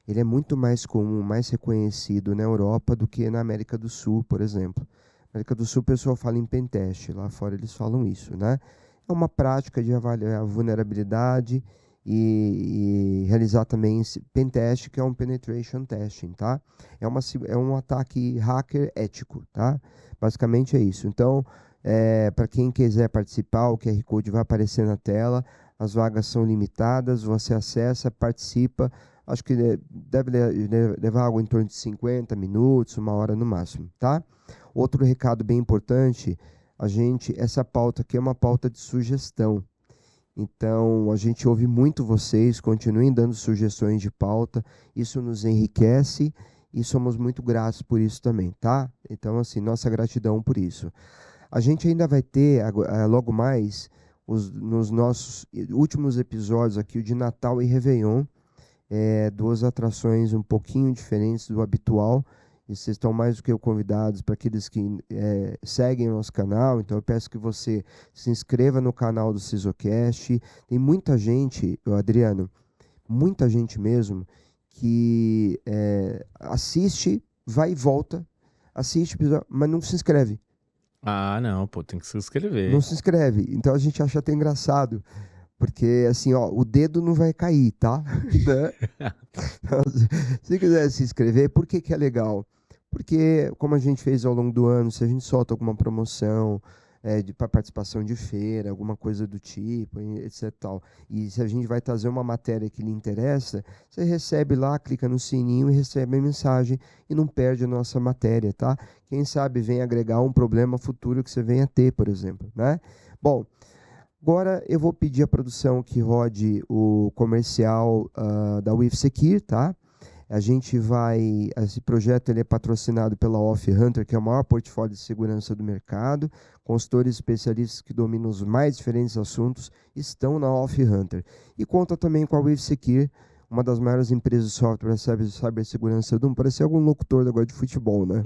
Ele é muito mais comum, mais reconhecido na Europa do que na América do Sul, por exemplo. Na América do Sul o pessoal fala em pentest, lá fora eles falam isso, né? É uma prática de avaliar a vulnerabilidade e realizar também esse pentest, que é um penetration testing, tá? É um ataque hacker ético, tá? Basicamente é isso. Então, para quem quiser participar, o QR Code vai aparecer na tela, as vagas são limitadas, você acessa, participa, acho que deve levar algo em torno de 50 minutos, 1 hora no máximo, tá? Outro recado bem importante, essa pauta aqui é uma pauta de sugestão. Então, a gente ouve muito vocês, continuem dando sugestões de pauta, isso nos enriquece e somos muito gratos por isso também, tá? Então, assim, nossa gratidão por isso. A gente ainda vai ter, logo mais, nos nossos últimos episódios aqui, o de Natal e Réveillon, 2 atrações um pouquinho diferentes do habitual, e vocês estão mais do que convidados para aqueles que seguem o nosso canal. Então eu peço que você se inscreva no canal do Sisocast. Tem muita gente, Adriano, muita gente mesmo, que assiste, vai e volta, assiste, mas não se inscreve. Ah, não, pô, tem que se inscrever. Não se inscreve. Então a gente acha até engraçado. Porque, assim, ó, o dedo não vai cair, tá? Né? Se quiser se inscrever, por que é legal? Porque, como a gente fez ao longo do ano, se a gente solta alguma promoção para participação de feira, alguma coisa do tipo, etc. Tal, e se a gente vai trazer uma matéria que lhe interessa, você recebe lá, clica no sininho e recebe a mensagem e não perde a nossa matéria, tá? Quem sabe vem agregar um problema futuro que você venha ter, por exemplo, né? Bom, agora eu vou pedir à produção que rode o comercial da WeaveSecure, tá? Esse projeto ele é patrocinado pela Off Hunter, que é o maior portfólio de segurança do mercado. Consultores especialistas que dominam os mais diferentes assuntos estão na Off Hunter. E conta também com a WeaveSecure, uma das maiores empresas de software de cibersegurança do mundo. Parece algum locutor agora de futebol, né?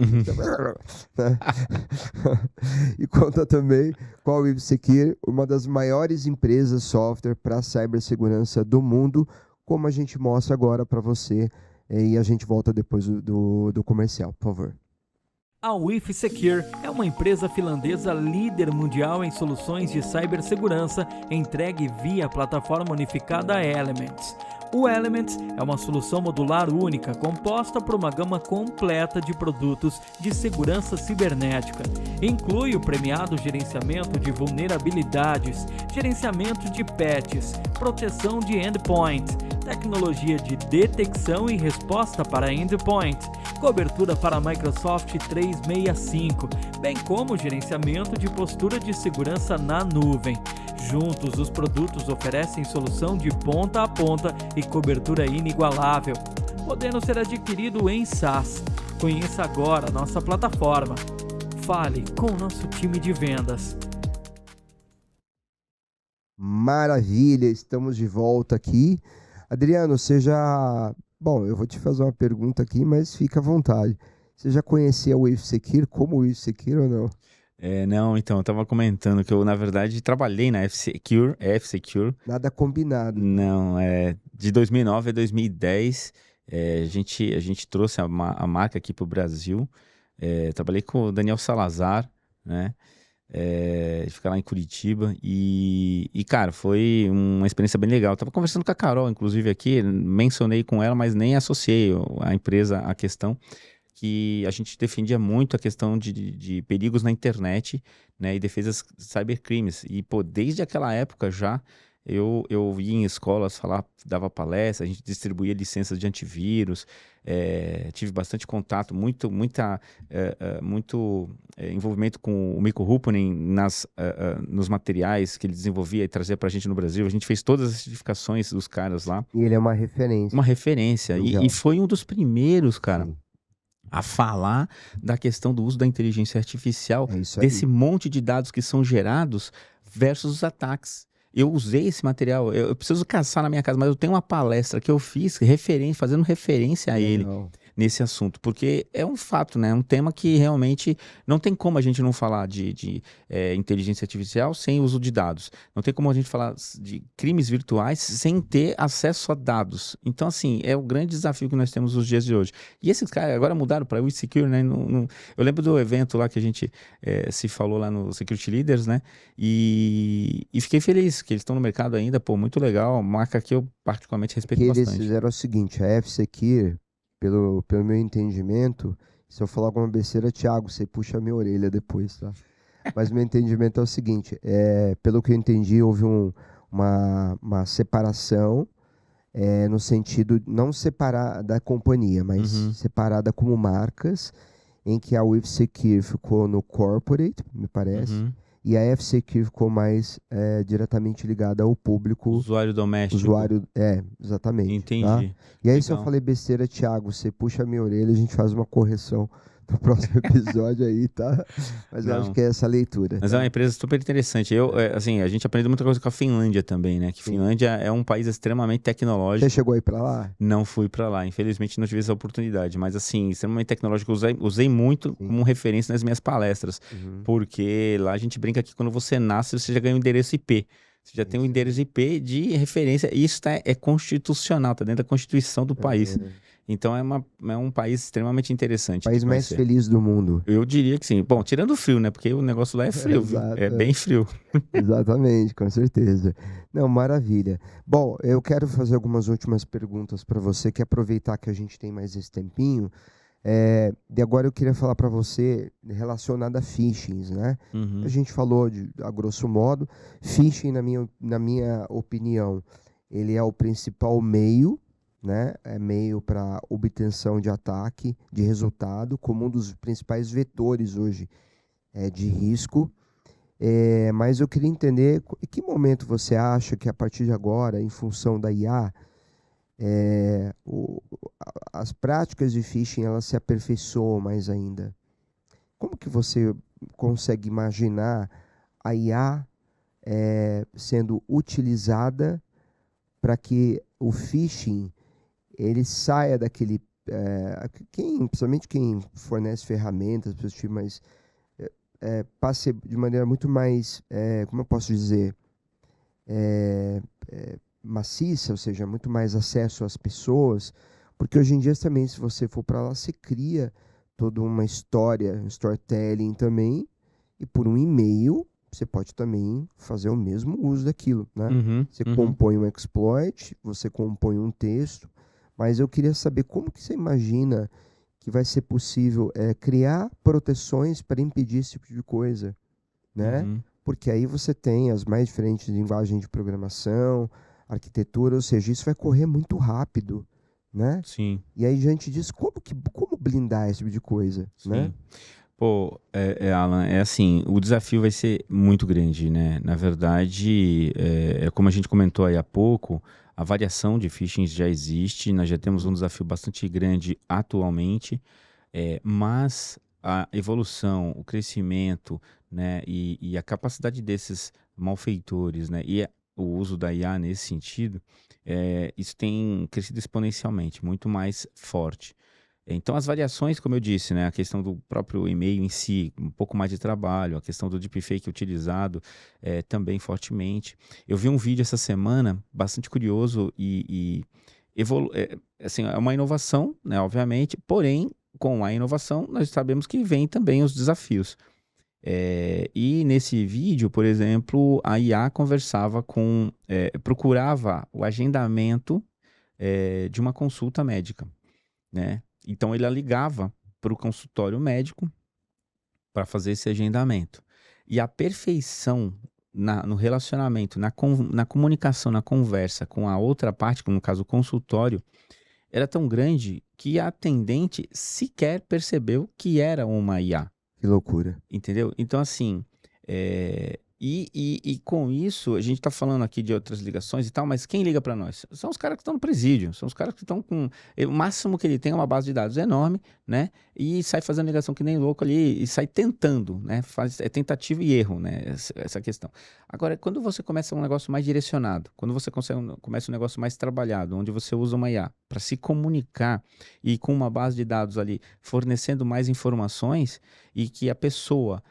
E conta também com a WeaveSecure, uma das maiores empresas de software para cibersegurança do mundo, como a gente mostra agora para você. E a gente volta depois do comercial, por favor. A WeaveSecure é uma empresa finlandesa líder mundial em soluções de cibersegurança entregue via plataforma unificada Elements. O Elements é uma solução modular única composta por uma gama completa de produtos de segurança cibernética. Inclui o premiado gerenciamento de vulnerabilidades, gerenciamento de patches, proteção de endpoint, tecnologia de detecção e resposta para endpoint, cobertura para Microsoft 365, bem como gerenciamento de postura de segurança na nuvem. Juntos, os produtos oferecem solução de ponta a ponta e cobertura inigualável, podendo ser adquirido em SaaS. Conheça agora a nossa plataforma. Fale com o nosso time de vendas. Maravilha, estamos de volta aqui. Adriano, Bom, eu vou te fazer uma pergunta aqui, mas fica à vontade. Você já conhecia o WeaveSecure como WeaveSecure ou não? Não, então, eu tava comentando que eu, na verdade, trabalhei na F-Secure. Nada combinado. Não, de 2009 a 2010, a gente trouxe a marca aqui pro Brasil. Trabalhei com o Daniel Salazar, né? Fica lá em Curitiba e, cara, foi uma experiência bem legal. Eu tava conversando com a Carol, inclusive, aqui, mencionei com ela, mas nem associei a empresa à questão, que a gente defendia muito a questão de perigos na internet, né, e defesas cybercrimes. E, pô, desde aquela época já, Eu ia em escolas falar, dava palestra, a gente distribuía licenças de antivírus, tive bastante contato, muito envolvimento com o Mikko Hyppönen nos materiais que ele desenvolvia e trazia pra gente no Brasil. A gente fez todas as certificações dos caras lá. E ele é uma referência. Uma referência. E foi um dos primeiros, cara, Sim. a falar da questão do uso da inteligência artificial, É isso aí. desse monte de dados que são gerados versus os ataques. Eu usei esse material, eu preciso caçar na minha casa, mas eu tenho uma palestra que eu fiz fazendo referência a ele Legal. nesse assunto, porque é um fato, né? É um tema que realmente não tem como a gente não falar de inteligência artificial sem uso de dados. Não tem como a gente falar de crimes virtuais sem ter acesso a dados. Então, assim, é o grande desafio que nós temos nos dias de hoje. E esses caras agora mudaram para o Secure, né? Eu lembro do evento lá que a gente se falou lá no Security Leaders, né? E fiquei feliz que eles estão no mercado ainda, pô, muito legal. Marca que eu particularmente respeito Que eles bastante. fizeram o seguinte, a F-Secure, pelo meu entendimento, se eu falar alguma besteira, Thiago, você puxa a minha orelha depois, tá? Mas meu entendimento é o seguinte, pelo que eu entendi, houve uma separação, no sentido, não separar da companhia, mas separada como marcas, em que a F-Secure ficou no corporate, me parece, e a F-Secure ficou mais diretamente ligada ao público. Usuário doméstico. Exatamente. Entendi. Tá? E aí, se eu Legal. falei besteira, Thiago, você puxa a minha orelha, a gente faz uma correção no próximo episódio aí, tá? Mas eu acho Não. que é essa leitura. Mas tá? é uma empresa super interessante. Assim, a gente aprendeu muita coisa com a Finlândia também, né? Que Sim. Finlândia é um país extremamente tecnológico. Você chegou aí pra lá? Não fui pra lá, infelizmente não tive essa oportunidade, mas assim, extremamente tecnológico, usei muito Sim. como referência nas minhas palestras, porque lá a gente brinca que quando você nasce, você já ganha um endereço IP. Você já tem um Isso. endereço IP de referência, e isso é constitucional, tá dentro da Constituição do país. Então é um país extremamente interessante. País de mais conhecer. feliz do mundo. Eu diria que sim. Bom, tirando o frio, né? Porque o negócio lá é frio, viu? Exato, É bem frio. Exatamente, com certeza. Não, maravilha. Bom, eu quero fazer algumas últimas perguntas para você, que aproveitar que a gente tem mais esse tempinho. E agora eu queria falar para você relacionado a phishing, né? Uhum. A gente falou a grosso modo, phishing, na minha opinião, ele é o principal meio, né? É meio para obtenção de ataque, de resultado, como um dos principais vetores hoje de risco. Mas eu queria entender em que momento você acha que a partir de agora, em função da IA, as práticas de phishing elas se aperfeiçoam mais ainda. Como que você consegue imaginar a IA sendo utilizada para que o phishing ele saia daquele principalmente quem fornece ferramentas para esse tipo, mas passe de maneira muito mais, como eu posso dizer, maciça, ou seja, muito mais acesso às pessoas, porque hoje em dia também, se você for para lá, você cria toda uma história, um storytelling também, e por um e-mail você pode também fazer o mesmo uso daquilo, né? Você compõe um exploit, você compõe um texto, mas eu queria saber como que você imagina que vai ser possível criar proteções para impedir esse tipo de coisa, né? Porque aí você tem as mais diferentes linguagens de programação, arquitetura, ou seja, isso vai correr muito rápido, né? Sim. E aí, diante disso, como blindar esse tipo de coisa, né? Pô, Alan, assim, o desafio vai ser muito grande, né? Na verdade, como a gente comentou aí há pouco, a variação de phishing já existe, nós já temos um desafio bastante grande atualmente, mas a evolução, o crescimento, né, e a capacidade desses malfeitores, né, e o uso da IA nesse sentido, isso tem crescido exponencialmente, muito mais forte. Então, as variações, como eu disse, né, a questão do próprio e-mail em si, um pouco mais de trabalho, a questão do deepfake utilizado também fortemente. Eu vi um vídeo essa semana, bastante curioso assim, é uma inovação, né, obviamente, porém, com a inovação, nós sabemos que vem também os desafios. E nesse vídeo, por exemplo, a IA conversava procurava o agendamento de uma consulta médica, né? Então, ele ligava para o consultório médico para fazer esse agendamento. E a perfeição no relacionamento, na comunicação, na conversa com a outra parte, como no caso o consultório, era tão grande que a atendente sequer percebeu que era uma IA. Que loucura. Entendeu? Então, assim, e com isso, a gente tá falando aqui de outras ligações e tal, mas quem liga para nós? São os caras que estão no presídio, são os caras que estão com... O máximo que ele tem é uma base de dados enorme, né? E sai fazendo ligação que nem louco ali, e sai tentando, né? É tentativa e erro, né? Essa questão. Agora, quando você começa um negócio mais direcionado, quando você começa um negócio mais trabalhado, onde você usa uma IA para se comunicar e com uma base de dados ali, fornecendo mais informações, e que a pessoa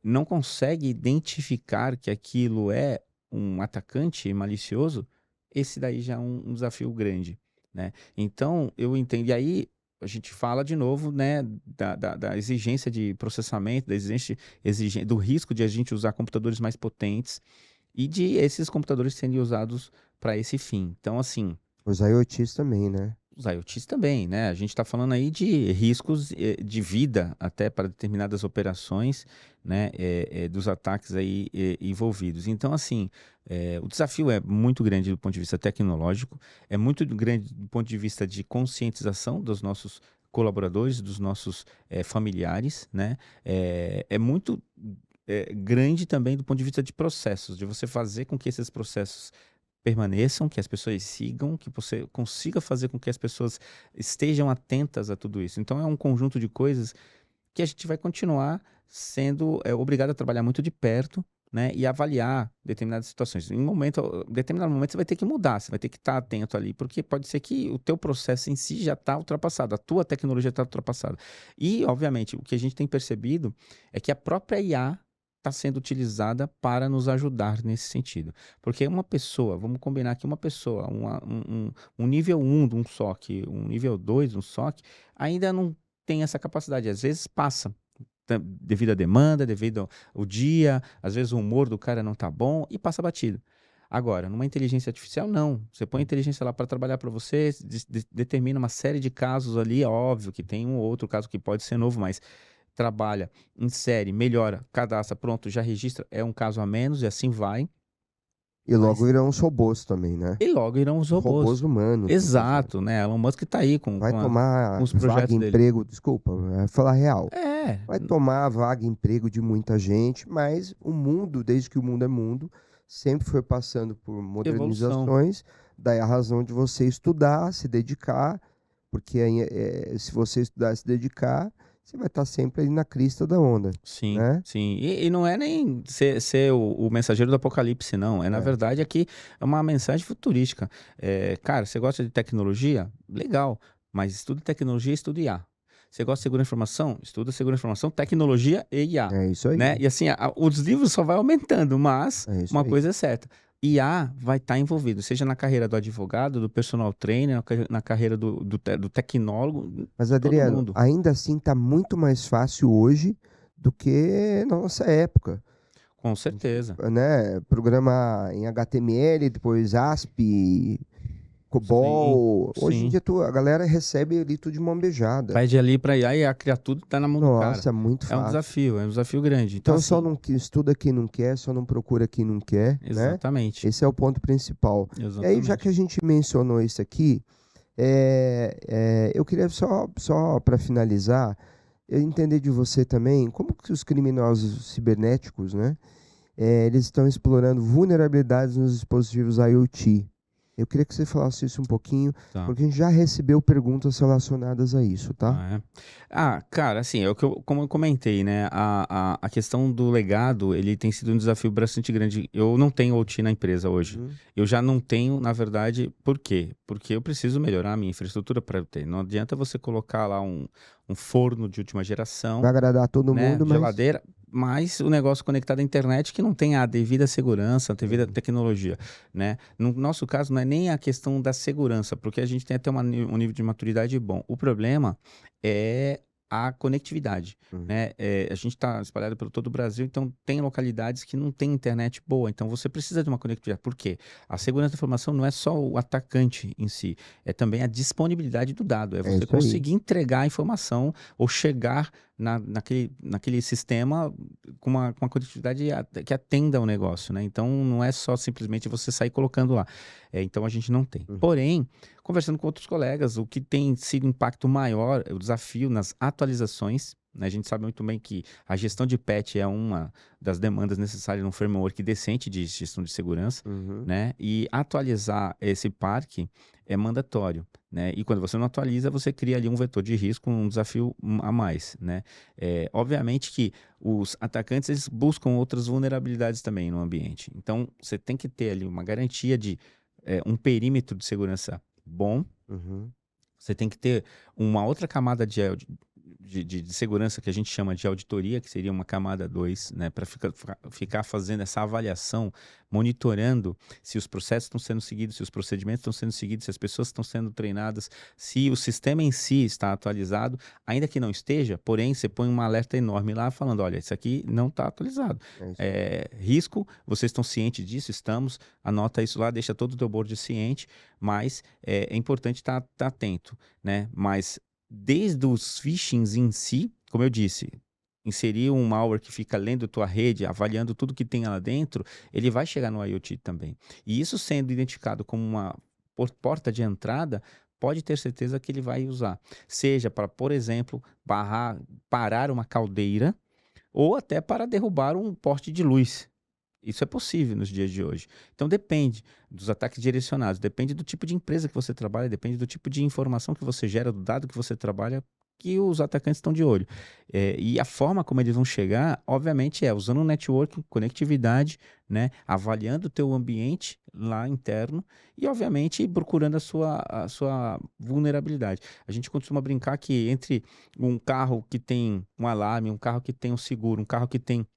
não consegue identificar que aquilo é um atacante malicioso, esse daí já é um desafio grande, né? Então, eu entendo. E aí, a gente fala de novo, né, da exigência de processamento, da exigência do risco de a gente usar computadores mais potentes e de esses computadores serem usados para esse fim. Então, assim... Os IoTs também, né? Os IoTs também, né? A gente está falando aí de riscos de vida até para determinadas operações, né? Dos ataques aí envolvidos. Então, assim, o desafio é muito grande do ponto de vista tecnológico, é muito grande do ponto de vista de conscientização dos nossos colaboradores, dos nossos familiares, né? É muito grande também do ponto de vista de processos, de você fazer com que esses processos permaneçam, que as pessoas sigam, que você consiga fazer com que as pessoas estejam atentas a tudo isso. Então, é um conjunto de coisas que a gente vai continuar sendo obrigado a trabalhar muito de perto, né, e avaliar determinadas situações. Em determinado momento você vai ter que mudar, você vai ter que estar atento ali, porque pode ser que o teu processo em si já está ultrapassado, a tua tecnologia está ultrapassada. E, obviamente, o que a gente tem percebido é que a própria IA está sendo utilizada para nos ajudar nesse sentido. Porque uma pessoa, vamos combinar que uma pessoa, um nível 1 de um SOC, um nível 2 de um SOC, ainda não tem essa capacidade. Às vezes passa, devido à demanda, devido ao dia, às vezes o humor do cara não está bom e passa batido. Agora, numa inteligência artificial, não. Você põe a inteligência lá para trabalhar para você, determina uma série de casos ali, é óbvio que tem um ou outro caso que pode ser novo, mas trabalha, insere, melhora, cadastra, pronto, já registra, é um caso a menos e assim vai. E logo irão os robôs também, né? E logo irão os robôs. Robôs humanos. Exato, né? Elon Musk tá aí com tomar os projetos vaga dele. Emprego, desculpa, falar real. É. Vai tomar vaga emprego de muita gente, mas o mundo, desde que o mundo é mundo, sempre foi passando por modernizações, daí a razão de você estudar, se dedicar, porque se você estudar e se dedicar, você vai estar sempre ali na crista da onda. Sim, né? sim. E não é nem ser o mensageiro do apocalipse, não. Na verdade, aqui é uma mensagem futurística. Cara, você gosta de tecnologia? Legal. Mas estuda tecnologia, estuda IA. Você gosta de segurança de informação? Estuda segurança de informação, tecnologia e IA. É isso aí. Né? E assim, os livros só vai aumentando, mas uma coisa é certa. IA vai estar envolvido, seja na carreira do advogado, do personal trainer, na carreira do tecnólogo. Mas, Adriano, ainda assim está muito mais fácil hoje do que na nossa época. Com certeza. Né? Programa em HTML, depois ASP, COBOL. Hoje em dia a galera recebe ali tudo de mão beijada. Pede ali para IA e a criatura está na mão do cara. Nossa, é muito fácil. É um desafio grande. Então assim, só não estuda quem não quer, só não procura quem não quer. Exatamente. Né? Esse é o ponto principal. Exatamente. E aí, já que a gente mencionou isso aqui, eu queria só para finalizar, eu entender de você também, como que os criminosos cibernéticos, né, eles estão explorando vulnerabilidades nos dispositivos IoT. Eu queria que você falasse isso um pouquinho, porque a gente já recebeu perguntas relacionadas a isso, tá? Cara, assim, como eu comentei, né, a questão do legado, ele tem sido um desafio bastante grande. Eu não tenho OT na empresa hoje. Eu já não tenho, na verdade, por quê? Porque eu preciso melhorar a minha infraestrutura para eu ter. Não adianta você colocar lá um forno de última geração. Vai agradar todo mundo, geladeira, mas o negócio conectado à internet que não tem a devida segurança, a devida tecnologia, né? No nosso caso, não é nem a questão da segurança, porque a gente tem até um nível de maturidade bom. O problema é a conectividade, né? A gente está espalhado por todo o Brasil, então tem localidades que não tem internet boa, então você precisa de uma conectividade. Por quê? A segurança da informação não é só o atacante em si, é também a disponibilidade do dado, é você conseguir entregar a informação ou chegar naquele sistema com uma conectividade que atenda ao negócio, né? Então, não é só simplesmente você sair colocando lá. Então, a gente não tem. Porém, conversando com outros colegas, o que tem sido impacto maior, o desafio nas atualizações, né? A gente sabe muito bem que a gestão de patch é uma das demandas necessárias num framework decente de gestão de segurança, né? E atualizar esse parque é mandatório, né? E quando você não atualiza, você cria ali um vetor de risco, um desafio a mais, né? Obviamente que os atacantes eles buscam outras vulnerabilidades também no ambiente. Então, você tem que ter ali uma garantia de um perímetro de segurança bom. Você tem que ter uma outra camada de segurança que a gente chama de auditoria, que seria uma camada 2, né, para ficar fazendo essa avaliação, monitorando se os processos estão sendo seguidos, se os procedimentos estão sendo seguidos, se as pessoas estão sendo treinadas, se o sistema em si está atualizado, ainda que não esteja, porém você põe um alerta enorme lá falando, olha, isso aqui não está atualizado. Risco, vocês estão cientes disso? Estamos, anota isso lá, deixa todo o teu board ciente, mas é importante estar atento, né? Mas desde os phishings em si, como eu disse, inserir um malware que fica lendo tua rede, avaliando tudo que tem lá dentro, ele vai chegar no IoT também. E isso sendo identificado como uma porta de entrada, pode ter certeza que ele vai usar. Seja para, por exemplo, parar uma caldeira ou até para derrubar um poste de luz. Isso é possível nos dias de hoje. Então depende dos ataques direcionados, depende do tipo de empresa que você trabalha, depende do tipo de informação que você gera, do dado que você trabalha, que os atacantes estão de olho. E a forma como eles vão chegar, obviamente, usando um network, conectividade, né, avaliando o teu ambiente lá interno e, obviamente, procurando a sua vulnerabilidade. A gente costuma brincar que entre um carro que tem um alarme, um carro que tem um seguro, um carro que tem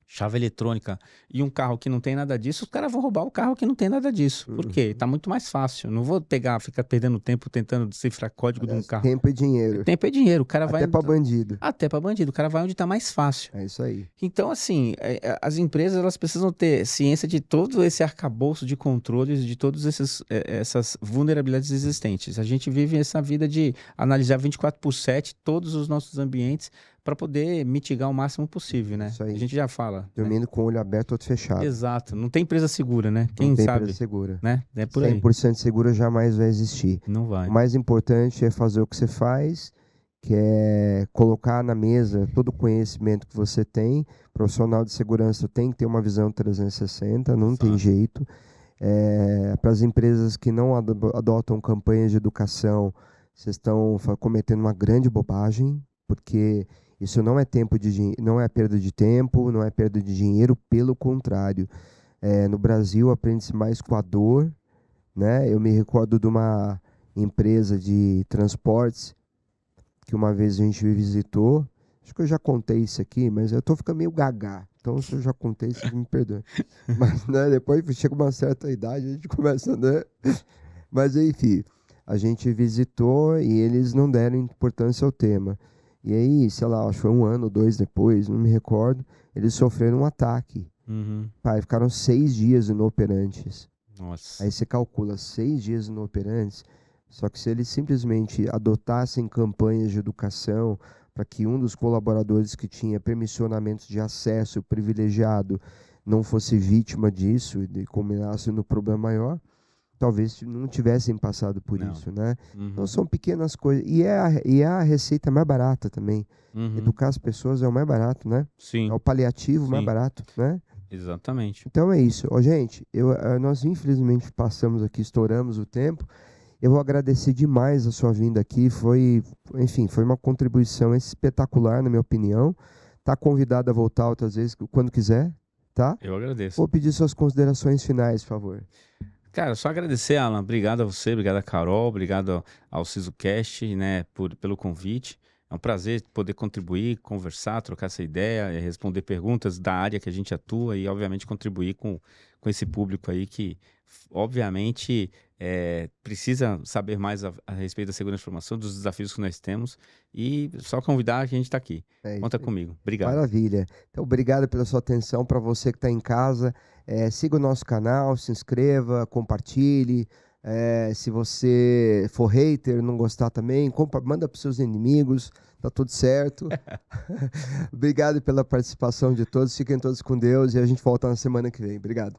chave eletrônica e um carro que não tem nada disso, os caras vão roubar o carro que não tem nada disso. Por quê? Tá muito mais fácil. Não vou ficar perdendo tempo tentando decifrar código de um carro. Tempo e dinheiro. Tempo é dinheiro. O cara vai... Até pra bandido. Até pra bandido. O cara vai onde tá mais fácil. É isso aí. Então, assim, as empresas elas precisam ter ciência de todo esse arcabouço de controles, de todas essas vulnerabilidades existentes. A gente vive essa vida de analisar 24/7 todos os nossos ambientes para poder mitigar o máximo possível, né? Isso aí. A gente já fala. Dormindo, né? com o olho aberto, outro fechado. Exato. Não tem empresa segura, né? Quem não tem sabe? empresa segura. Né? É por aí. 100% segura jamais vai existir. Não vai. O mais importante é fazer o que você faz, que é colocar na mesa todo o conhecimento que você tem. Profissional de segurança tem que ter uma visão 360, não tem jeito. Para as empresas que não adotam campanhas de educação, vocês estão cometendo uma grande bobagem, porque isso não é não é perda de tempo, não é perda de dinheiro, pelo contrário. No Brasil, aprende-se mais com a dor, né? Eu me recordo de uma empresa de transportes que uma vez a gente visitou. Acho que eu já contei isso aqui, mas eu tô ficando meio gagá. Então, se eu já contei, você me perdoa. Mas, né, depois chega uma certa idade, a gente começa, né? Mas, enfim, a gente visitou e eles não deram importância ao tema. E aí, sei lá, acho que foi 1 ano ou 2 depois, não me recordo, eles sofreram um ataque. Pai, ficaram 6 dias inoperantes. Nossa. Aí você calcula 6 dias inoperantes, só que se eles simplesmente adotassem campanhas de educação para que um dos colaboradores que tinha permissionamentos de acesso privilegiado não fosse vítima disso e culminasse no problema maior, talvez não tivessem passado por isso, né? Então são pequenas coisas. E é a receita mais barata também. Educar as pessoas é o mais barato, né? Sim. É o paliativo mais barato, né? Exatamente. Então é isso. Gente, nós infelizmente passamos aqui, estouramos o tempo. Eu vou agradecer demais a sua vinda aqui. Foi uma contribuição espetacular, na minha opinião. Tá convidado a voltar outras vezes, quando quiser, tá? Eu agradeço. Vou pedir suas considerações finais, por favor. Cara, só agradecer, Alan. Obrigado a você, obrigado a Carol, obrigado ao SISUcast, né, pelo convite. É um prazer poder contribuir, conversar, trocar essa ideia, responder perguntas da área que a gente atua e, obviamente, contribuir com esse público aí que, obviamente, precisa saber mais a respeito da segurança da informação, dos desafios que nós temos. E só convidar que a gente está aqui. Conta comigo. Obrigado. Maravilha. Então, obrigado pela sua atenção. Para você que está em casa, siga o nosso canal, se inscreva, compartilhe. Se você for hater, não gostar também, manda para os seus inimigos. tá tudo certo. Obrigado pela participação de todos. Fiquem todos com Deus e a gente volta na semana que vem. Obrigado.